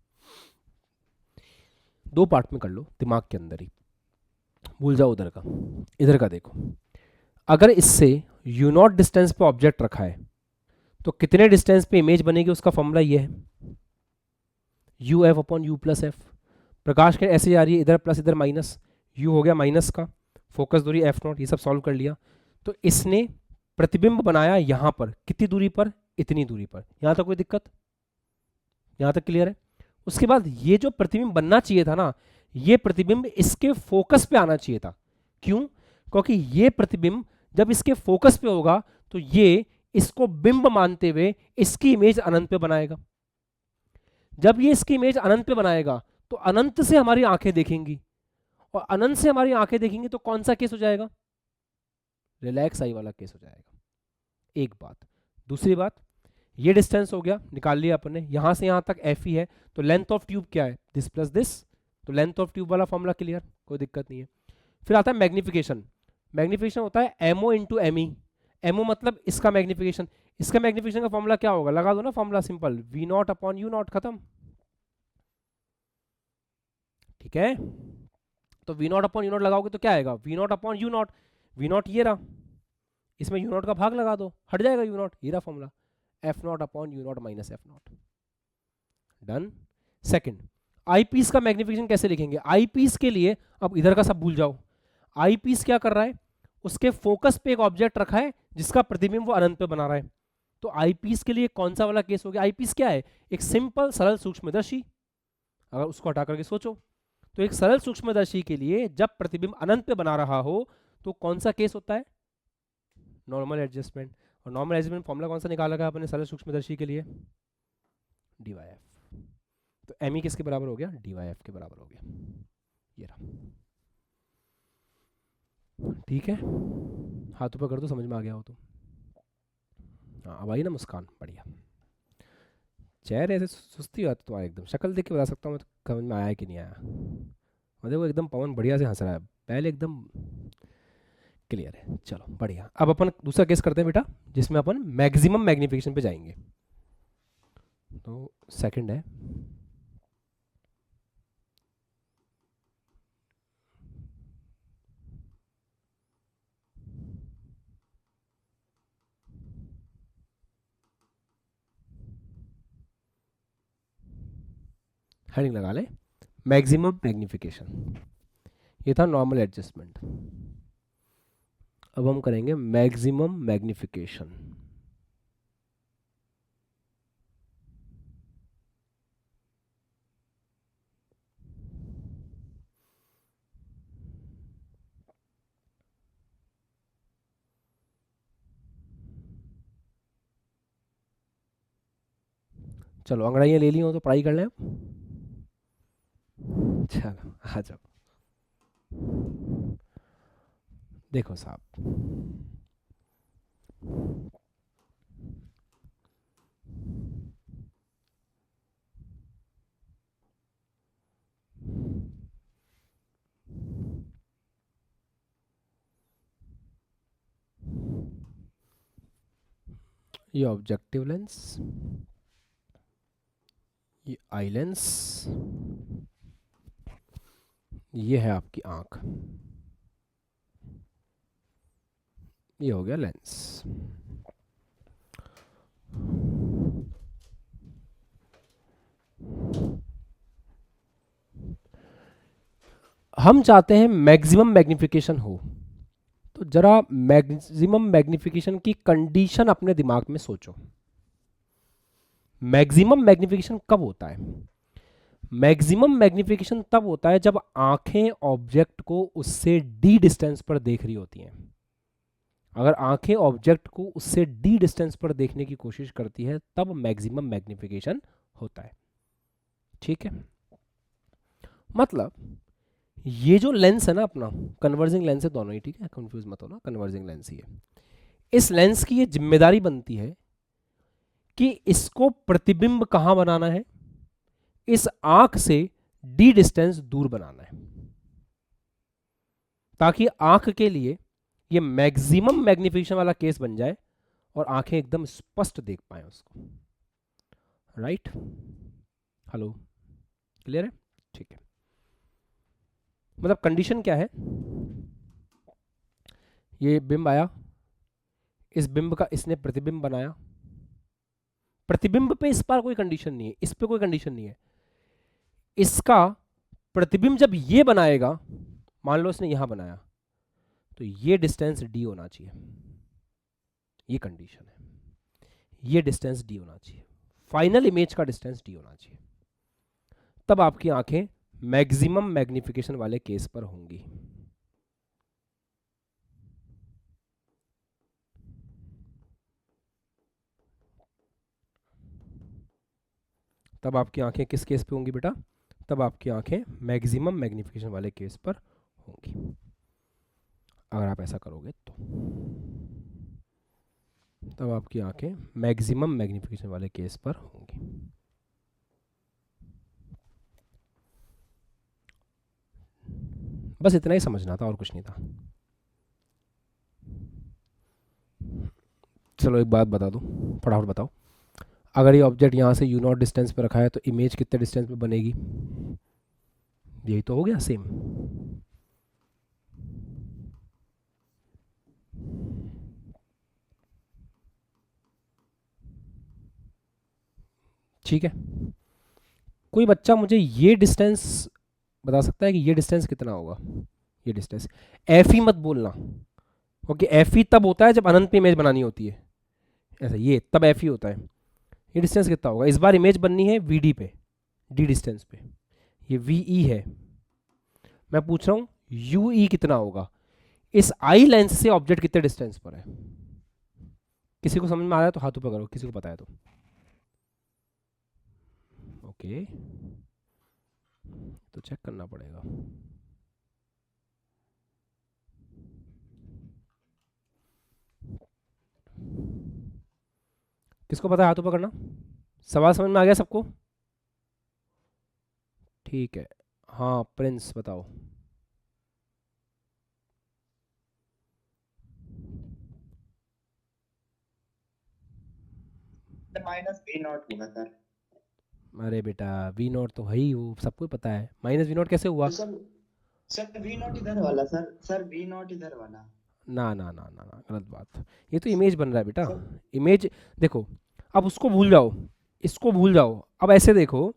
दो पार्ट में कर लो दिमाग के अंदर ही, भूल जाओ उधर का, इधर का देखो। अगर इससे यू नॉट डिस्टेंस पे ऑब्जेक्ट रखा है तो कितने डिस्टेंस पे इमेज बनेगी, उसका फॉर्मूला ये है U F upon U plus F. प्रकाश के ऐसे जा रही है, इधर प्लस इधर माइनस, यू हो गया माइनस का, फोकस दूरी एफ नॉट, ये सब सॉल्व कर लिया। तो इसने प्रतिबिंब बनाया यहाँ पर, कितनी दूरी पर, इतनी दूरी पर। यहाँ तक कोई दिक्कत, यहाँ तक क्लियर है। उसके बाद ये जो प्रतिबिंब बनना चाहिए था ना, ये प्रतिबिंब इसके फोकस पे आना चाहिए था। क्यों, क्योंकि ये प्रतिबिंब जब इसके फोकस पे होगा तो ये इसको बिंब मानते हुए इसकी इमेज अनंत पे बनाएगा। जब ये इसकी इमेज अनंत पे बनाएगा तो अनंत से हमारी आंखें देखेंगी, और अनंत से हमारी आंखें देखेंगी तो कौन सा केस हो जाएगा, रिलैक्स आई वाला केस हो जाएगा। एक बात। दूसरी बात, ये डिस्टेंस हो गया, निकाल लिया अपन ने, यहां से यहां तक एफ ही है, तो लेंथ ऑफ ट्यूब क्या है, दिस प्लस दिस, तो लेंथ ऑफ ट्यूब वाला फॉर्मूला क्लियर, कोई दिक्कत नहीं है। फिर आता है मैग्निफिकेशन। मैग्निफिकेशन होता है MO into M E. MO मतलब इसका मैग्निफिकेशन, इसका मैग्निफिकेशन का फॉर्मूला क्या होगा, लगा दो ना formula simple, V naught upon U naught, खत्म। ठीक है, तो V naught upon U naught लगाओगे तो क्या आएगा, V naught upon U naught, V naught ये रहा, इसमें यू नॉट का भाग लगा दो, हट जाएगा यू नॉट, ये रहा formula, F not upon U not minus F naught, done. Second, eye piece का मैग्निफिकेशन कैसे लिखेंगे, आई पीस के लिए अब इधर का सब भूल जाओ। आई पीस क्या कर रहा है, उसके फोकस पे एक ऑब्जेक्ट रखा है जिसका प्रतिबिंब वो अनंत पे बना रहा है। तो आई पीस के लिए कौन सा वाला केस हो गया, आई पीस क्या है, एक सिंपल सरल सूक्ष्मदर्शी। अगर उसको हटा करके सोचो तो एक सरल सूक्ष्मदर्शी के लिए जब प्रतिबिंब अनंत पे बना रहा हो तो कौन सा केस होता है, नॉर्मल एडजस्टमेंट। और नॉर्मल एडजस्टमेंट फॉर्मूला कौन सा निकाला गया अपने सरल सूक्ष्मदर्शी के लिए, डी वाई एफ। तो एम ई किसके बराबर हो गया, डी वाई एफ के बराबर हो गया, ये रहा। ठीक है, हाथ ऊपर कर दो, समझ में आ गया हो तो। हाँ अब आई ना मुस्कान, बढ़िया। चेहरे ऐसे सुस्ती हुआ तुम्हारा, एकदम शक्ल देख के बता सकता हूँ मैं समझ में आया है कि नहीं आया। और देखो एकदम पवन बढ़िया से हंस रहा है, पहले एकदम क्लियर है। चलो बढ़िया, अब अपन दूसरा केस करते हैं बेटा, जिसमें अपन मैक्सिमम मैग्निफिकेशन पे जाएंगे। तो सेकंड है, हेडिंग लगा ले, मैक्सिमम मैग्निफिकेशन। ये था नॉर्मल एडजस्टमेंट, अब हम करेंगे मैक्सिमम मैग्निफिकेशन। चलो अंग्रेजियाँ ले ली हो तो पढ़ाई कर लें अब। चलो आ जाओ। देखो साहब, ये ऑब्जेक्टिव लेंस, ये आई लेंस, ये है आपकी आंख, ये हो गया लेंस। हम चाहते हैं मैक्सिमम मैग्निफिकेशन हो, तो जरा मैक्सिमम मैग्निफिकेशन की कंडीशन अपने दिमाग में सोचो। मैक्सिमम मैग्निफिकेशन कब होता है? मैक्सिमम मैग्निफिकेशन तब होता है जब आंखें ऑब्जेक्ट को उससे डी डिस्टेंस पर देख रही होती हैं। अगर आंखें ऑब्जेक्ट को उससे डी डिस्टेंस पर देखने की कोशिश करती है तब मैक्सिमम मैग्निफिकेशन होता है। ठीक है, मतलब ये जो लेंस है ना अपना, कन्वर्जिंग लेंस है दोनों ही, ठीक है, कंफ्यूज मत होना, कन्वर्जिंग लेंस ही है। इस लेंस की ये जिम्मेदारी बनती है कि इसको प्रतिबिंब कहां बनाना है, इस आंख से डी डिस्टेंस दूर बनाना है, ताकि आंख के लिए ये मैक्सिमम मैग्निफिकेशन वाला केस बन जाए और आंखें एकदम स्पष्ट देख पाए उसको। राइट, हेलो, क्लियर है? ठीक है, मतलब कंडीशन क्या है, ये बिंब आया, इस बिंब का इसने प्रतिबिंब बनाया, प्रतिबिंब पे इस पर कोई कंडीशन नहीं है, इस पे कोई कंडीशन नहीं है, इसका प्रतिबिंब जब ये बनाएगा, मान लो इसने यहां बनाया, तो ये डिस्टेंस डी होना चाहिए, ये कंडीशन है, ये डिस्टेंस डी होना चाहिए, फाइनल इमेज का डिस्टेंस डी होना चाहिए, तब आपकी आंखें मैक्सिमम मैग्निफिकेशन वाले केस पर होंगी। तब आपकी आंखें किस केस पे होंगी बेटा? तब आपकी आंखें मैक्सिमम मैग्निफिकेशन वाले केस पर होंगी, अगर आप ऐसा करोगे तो। तब आपकी आंखें मैक्सिमम मैग्निफिकेशन वाले केस पर होंगी। बस इतना ही समझना था और कुछ नहीं था। चलो एक बात बता दूं, फटाफट बताओ, अगर ये ऑब्जेक्ट यहाँ से u0 डिस्टेंस पे रखा है तो इमेज कितने डिस्टेंस पे बनेगी? यही तो हो गया सेम। ठीक है, कोई बच्चा मुझे ये डिस्टेंस बता सकता है कि ये डिस्टेंस कितना होगा? ये डिस्टेंस एफ ही मत बोलना, क्योंकि एफ ही तब होता है जब अनंत पे इमेज बनानी होती है, ऐसा ये तब एफ ही होता है। ये डिस्टेंस कितना होगा? इस बार इमेज बननी है वी डी पे, डी डिस्टेंस पे, ये वी ई है, मैं पूछ रहा हूँ यू ई कितना होगा, इस आई लेंस से ऑब्जेक्ट कितने डिस्टेंस पर है? किसी को समझ में आ रहा है तो हाथ ऊपर करो, किसी को पता है तो। ओके, तो चेक करना पड़ेगा। किसको पता है? हाथ ऊपर करना। सवाल समझ में आ गया सबको? ठीक है, हाँ प्रिंस बताओ। -V0 होगा सर। अरे बेटा वी नॉट तो है ही, वो सबको पता है, माइनस वी नॉट कैसे हुआ? तो सर V0 इधर वाला सर V0 इधर वाला। ना ना ना ना ना, गलत बात, ये तो इमेज बन रहा है बेटा, सर इमेज। देखो, अब उसको भूल जाओ, इसको भूल जाओ, अब ऐसे देखो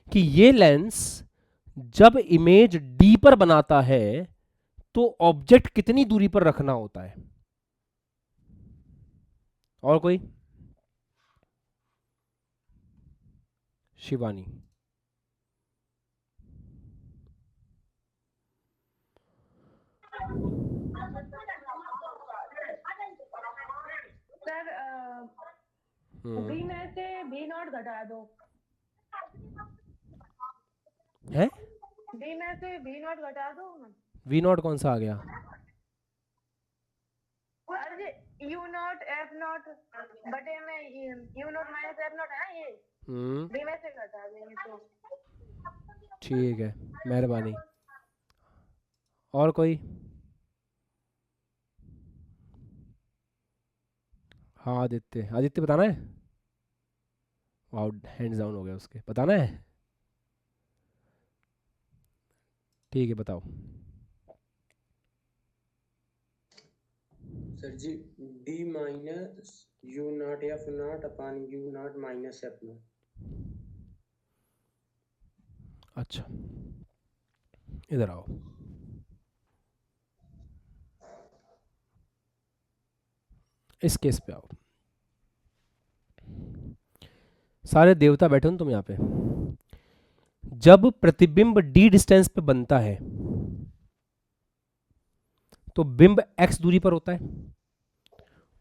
कि ये लेंस जब इमेज डी पर बनाता है तो ऑब्जेक्ट कितनी दूरी पर रखना होता है? और कोई? शिवानी। सर हम्म बी में से बी नॉट घटा दो। है डी में से वी नॉट घटा दो ना। वी नॉट कौन सा आ गया? अरे यू नॉट एफ नॉट बटे में you not minus F not है ना, ये डी में से घटा देंगे तो। ठीक है, मेहरबानी। और कोई? हाँ आदित्य, आदित्य बताना है? वाह, हैंड्स डाउन हो गया उसके, बताना है? ठीक है बताओ। Sir G D minus you not F not upon you not minus F not. अच्छा इधर आओ। इस केस पे आओ। सारे देवता बैठे हो ना तुम यहाँ पे। जब प्रतिबिंब डी डिस्टेंस पे बनता है तो बिंब x दूरी पर होता है।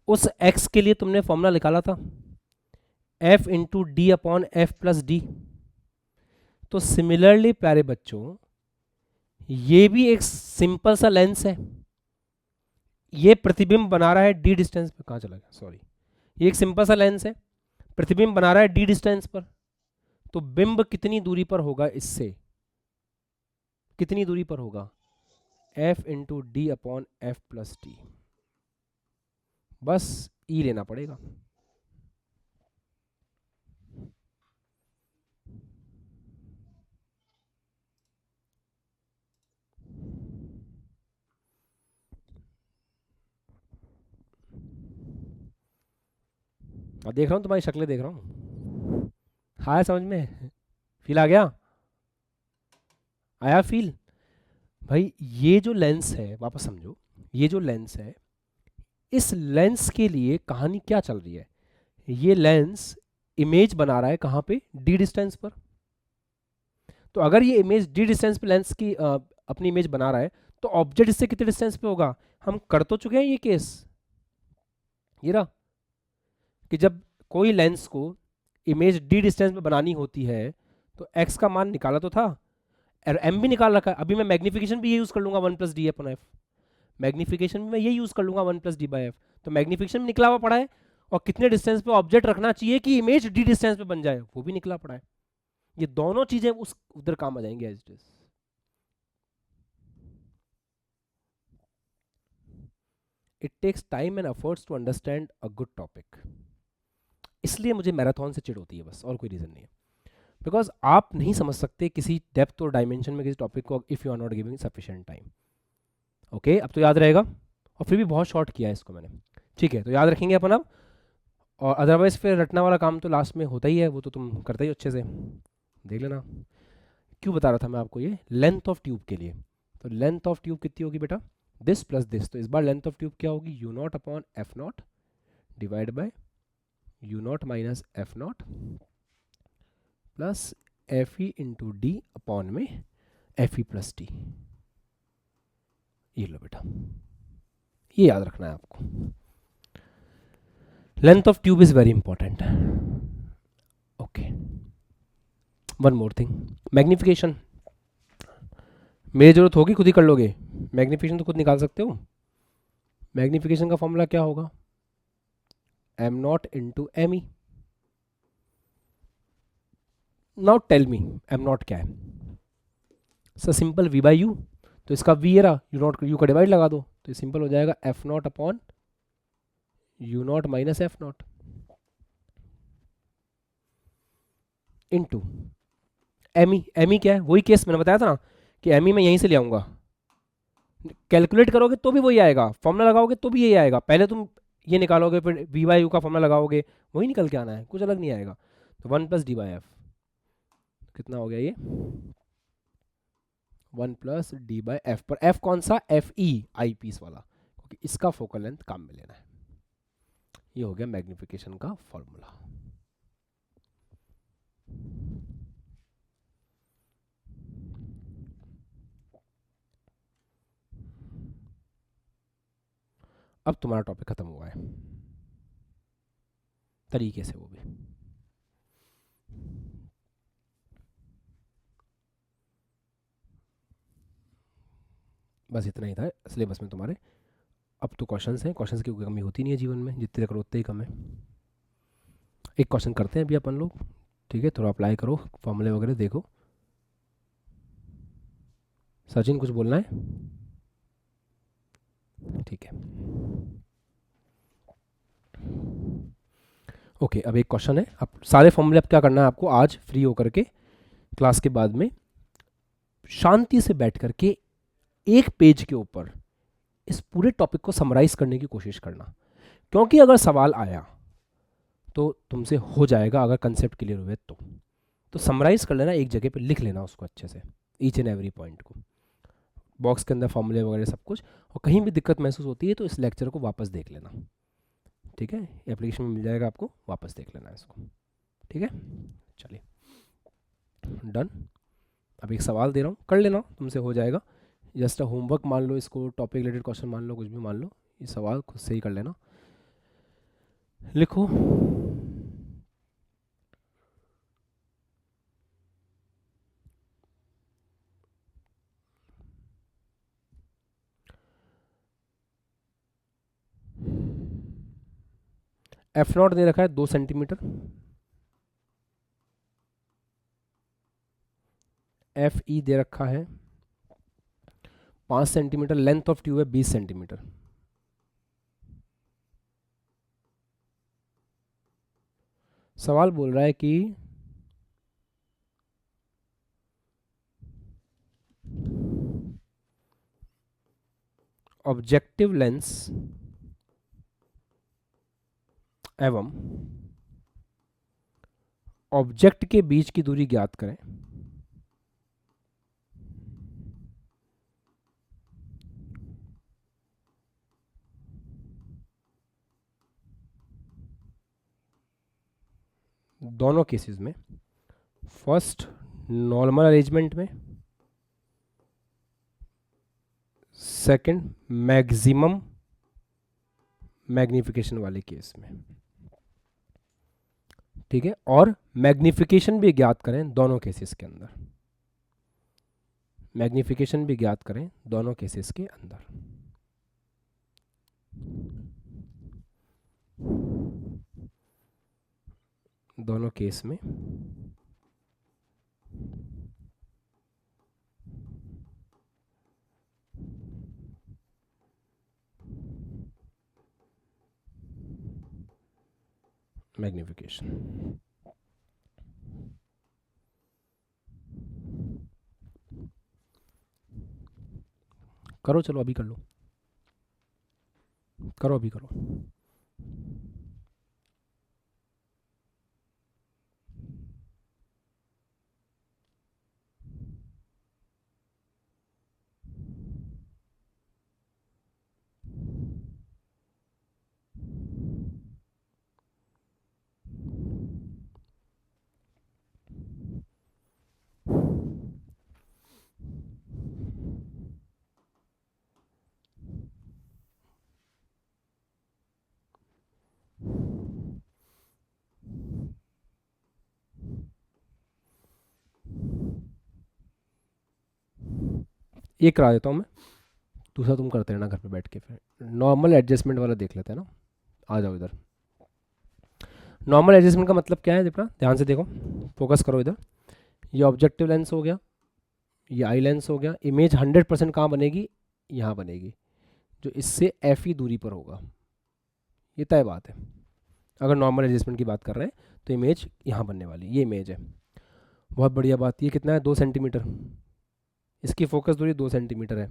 उस x के लिए तुमने फॉर्मूला निकाला था f into D upon F plus D. तो सिमिलरली प्यारे बच्चों, ये भी एक सिंपल सा लेंस है। ये प्रतिबिंब बना रहा है डी डिस्टेंस पर। कहाँ चला गया, सॉरी। ये एक सिंपल सा लेंस है, प्रतिबिंब बना रहा है डी डिस्टेंस पर। तो बिंब कितनी दूरी पर होगा इससे? कितनी दूरी पर होगा? f into D upon F plus D. बस ई लेना पड़ेगा। अब देख रहा हूँ तुम्हारी शक्लें, देख रहा हूँ। हाँ समझ में, फील आ गया? आया फील? भाई ये जो लेंस है, वापस समझो, ये जो लेंस है, इस लेंस के लिए कहानी क्या चल रही है? ये लेंस इमेज बना रहा है कहाँ पे? डी डिस्टेंस पर। तो अगर ये इमेज डी डिस्टेंस पे लेंस की अपनी इमेज बना रहा है, तो ऑब्जेक्ट इससे कितने डिस्टेंस पे होगा? हम कर तो चुके हैं ये केस, ये रहा कि जब कोई लेंस को इमेज डी डिस्टेंस पे बनानी होती है तो x का मान निकाला तो था, और m भी निकाल रखा है। अभी मैं मैग्निफिकेशन भी ये यूज कर लूंगा 1 plus D upon F. Magnification भी मैं ये यूज कर लूंगा 1 प्लस डी बाई एफ। तो मैग्निफिकेशन भी निकला हुआ पड़ा है, और कितने डिस्टेंस पे ऑब्जेक्ट रखना चाहिए कि इमेज डी डिस्टेंस पे बन जाए, वो भी निकला पड़ा है। ये दोनों चीजें उस उधर काम आ जाएंगे as it is. It takes time and efforts to understand a good topic. इसलिए मुझे मैराथन से चिढ़ होती है, बस और कोई रीजन नहीं है। बिकॉज आप नहीं समझ सकते किसी डेप्थ और डायमेंशन में किसी टॉपिक को if you are not giving sufficient time. Okay, अब तो याद रहेगा, और फिर भी बहुत शॉर्ट किया है इसको मैंने। ठीक है, तो याद रखेंगे अपन अब। और अदरवाइज फिर रटना वाला काम तो लास्ट में होता ही है, वो तो तुम करते ही अच्छे से, देख लेना। क्यों बता रहा था मैं आपको ये? लेंथ ऑफ ट्यूब के लिए। तो लेंथ ऑफ ट्यूब कितनी होगी बेटा? This plus this. तो इस बार लेंथ ऑफ ट्यूब क्या होगी? You not upon F not divide by you not minus F not plus F E into D upon में एफ ई प्लस डी। ये लो बेटा, ये याद रखना है आपको। Length of tube is very important. Okay, one more thing, magnification. मेरी जरूरत होगी खुद ही कर लोगे, मैग्निफिकेशन तो खुद निकाल सकते हो। मैग्निफिकेशन का फॉर्मूला क्या होगा? M naught into M E. Now tell me M naught क्या है? Sir simple V by U. तो इसका वी ये रहा, यू नॉट, यू का डिवाइड लगा दो, तो ये सिंपल हो जाएगा F not upon U not minus F naught into M E. M E क्या है? वही केस मैंने बताया था ना कि एम ई मैं यहीं से ले आऊंगा। कैलकुलेट करोगे तो भी वही आएगा, फॉर्मूला लगाओगे तो भी यही आएगा। पहले तुम ये निकालोगे, फिर वी बाई यू का फॉर्मूला लगाओगे, वही निकल के आना है, कुछ अलग नहीं आएगा। तो 1 प्लस डी बाई एफ कितना हो गया ये? 1 प्लस डी बाई एफ। पर एफ कौन सा? एफ ई, आई पीस वाला, क्योंकि इसका फोकल लेंथ काम में लेना है। ये हो गया मैग्निफिकेशन का फॉर्मूला। अब तुम्हारा टॉपिक खत्म हुआ है तरीके से, वो भी। बस इतना ही था सिलेबस में तुम्हारे। अब तो क्वेश्चंस हैं, क्वेश्चंस की कोई कमी होती नहीं है जीवन में, जितने करो उतने ही कम है। एक क्वेश्चन करते हैं अभी अपन लोग, ठीक है, थोड़ा अप्लाई करो, फॉर्मूले वगैरह देखो। सचिन कुछ बोलना है? ठीक है, ओके। अब एक क्वेश्चन है, अब सारे फॉर्मूले अब क्या करना है आपको, आज फ्री होकर के क्लास के बाद में शांति से बैठ करके एक पेज के ऊपर इस पूरे टॉपिक को समराइज करने की कोशिश करना, क्योंकि अगर सवाल आया तो तुमसे हो जाएगा, अगर कंसेप्ट क्लियर हुए तो समराइज कर लेना, एक जगह पे लिख लेना उसको अच्छे से, ईच एंड एवरी पॉइंट को, बॉक्स के अंदर फॉर्मूले वगैरह सब कुछ। और कहीं भी दिक्कत महसूस होती है तो इस लेक्चर को वापस देख लेना, ठीक है, एप्लीकेशन में मिल जाएगा आपको, वापस देख लेना इसको, ठीक है। चलिए डन। अब एक सवाल दे रहा हूँ, कर लेना, तुमसे हो जाएगा। जस्ट होमवर्क मान लो इसको, टॉपिक रिलेटेड क्वेश्चन मान लो, कुछ भी मान लो, ये सवाल खुद से ही कर लेना। लिखो F0 दे रखा है 2 सेंटीमीटर, FE दे रखा है 5 सेंटीमीटर, लेंथ ऑफ ट्यूब है 20 सेंटीमीटर। सवाल बोल रहा है कि ऑब्जेक्टिव लेंस एवं ऑब्जेक्ट के बीच की दूरी ज्ञात करें। दोनों केसेस में, फर्स्ट नॉर्मल अरेंजमेंट में, सेकंड मैक्सिमम मैग्निफिकेशन वाले केस में, ठीक है। और मैग्निफिकेशन भी ज्ञात करें दोनों केसेस के अंदर, मैग्निफिकेशन भी ज्ञात करें दोनों केसेस के अंदर। दोनों केस में मैग्निफिकेशन। करो, चलो अभी कर लो, करो अभी करो। ये करा देता हूँ मैं, दूसरा तुम करते रहना घर पे बैठ के। फिर नॉर्मल एडजस्टमेंट वाला देख लेते हैं ना, आ जाओ इधर। नॉर्मल एडजस्टमेंट का मतलब क्या है, देखना ध्यान से देखो, फोकस करो इधर। ये ऑब्जेक्टिव लेंस हो गया, ये आई लेंस हो गया। इमेज 100% कहाँ बनेगी, यहाँ बनेगी, जो इससे FE दूरी पर होगा, ये तय बात है। अगर नॉर्मल एडजस्टमेंट की बात कर रहे हैं तो इमेज यहाँ बनने वाली, ये इमेज है। बहुत बढ़िया बात, ये कितना है 2 सेंटीमीटर, इसकी फोकस दूरी 2 सेंटीमीटर है,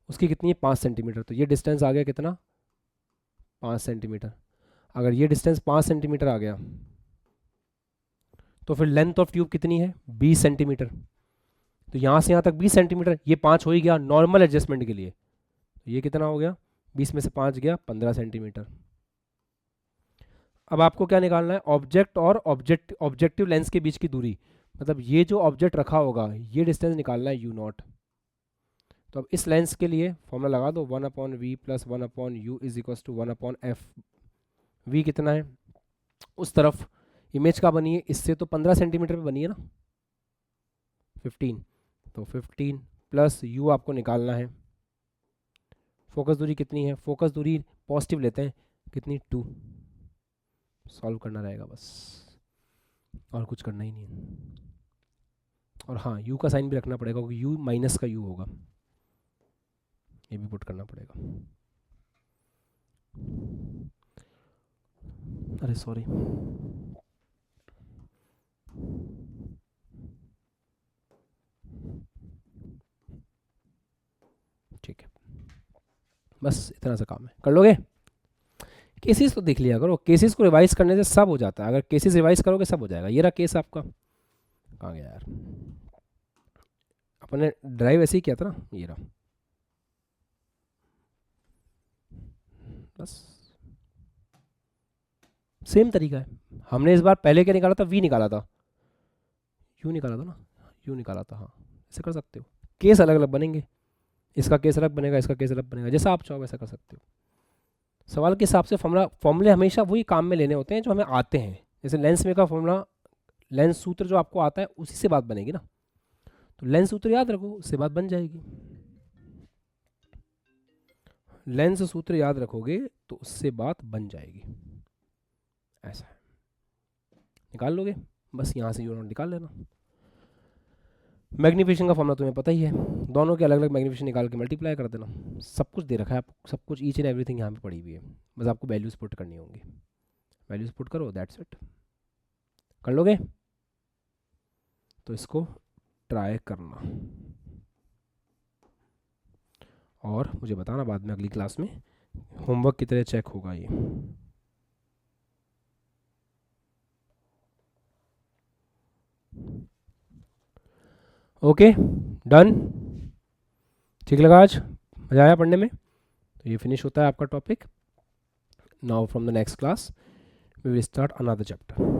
उसकी कितनी है 5 सेंटीमीटर, तो ये डिस्टेंस आ गया कितना 5 सेंटीमीटर। अगर ये डिस्टेंस 5 सेंटीमीटर आ गया तो फिर लेंथ ऑफ ट्यूब कितनी है 20 सेंटीमीटर, तो यहाँ से यहाँ तक 20 सेंटीमीटर, ये 5 हो ही गया नॉर्मल एडजस्टमेंट के लिए, तो ये कितना हो गया 20 में से 5 गया 15 सेंटीमीटर। अब आपको क्या निकालना है, ऑब्जेक्ट और ऑब्जेक्टिव लेंस के बीच की दूरी, मतलब ये जो ऑब्जेक्ट रखा होगा ये डिस्टेंस निकालना है U0। तो अब इस लेंस के लिए फॉर्मूला लगा दो, 1/v + 1/u = 1/f। v कितना है, उस तरफ इमेज का बनी है, इससे तो 15 सेंटीमीटर पे बनी है ना, 15, तो 15 प्लस यू आपको निकालना है। फोकस दूरी कितनी है, फोकस दूरी पॉजिटिव लेते हैं, कितनी 2, सॉल्व करना रहेगा बस, और कुछ करना ही नहीं है। और हाँ यू का साइन भी रखना पड़ेगा क्योंकि यू माइनस का यू होगा, ये भी पुट करना पड़ेगा। अरे सॉरी, ठीक है, बस इतना सा काम है, कर लोगे। केसेस तो देख लिया करो, केसेस को रिवाइज करने से सब हो जाता है, अगर केसेस रिवाइज करोगे सब हो जाएगा। ये रहा केस आपका, कहाँ गया यार, अपने ड्राइव ऐसे ही किया था ना, ये रहा, बस सेम तरीका है। हमने इस बार पहले क्या निकाला था, वी निकाला था, यू निकाला था ना, यू निकाला था, हाँ ऐसे कर सकते हो। केस अलग अलग बनेंगे, इसका केस अलग बनेगा, इसका केस अलग बनेगा, जैसा आप चाहो वैसा कर सकते हो। सवाल के हिसाब से फॉर्मूले हमेशा वही काम में लेने होते हैं जो हमें आते हैं। जैसे लेंस में का फॉर्मूला, लेंस सूत्र जो आपको आता है उसी से बात बनेगी ना, तो लेंस सूत्र याद रखो, उससे बात बन जाएगी। लेंस सूत्र याद रखोगे तो उससे बात बन जाएगी, ऐसा है। निकाल लोगे, बस यहाँ से यू नॉट निकाल लेना। मैग्नीफिकेशन का फॉर्मूला तुम्हें पता ही है, दोनों के अलग अलग मैग्नीफिकेशन निकाल के मल्टीप्लाई कर देना। सब कुछ दे रखा है आपको, सब कुछ, ईच एंड एवरीथिंग यहाँ पे पड़ी हुई है, बस आपको वैल्यूज पुट करनी होंगी। वैल्यूज पुट करो, दैट्स इट। कर लोगे तो इसको ट्राई करना और मुझे बताना बाद में अगली क्लास में होमवर्क की तरह चेक होगा ये। ओके डन, ठीक लगा, आज मजा आया पढ़ने में, तो ये फिनिश होता है आपका topic. Now from the next class we will start another chapter.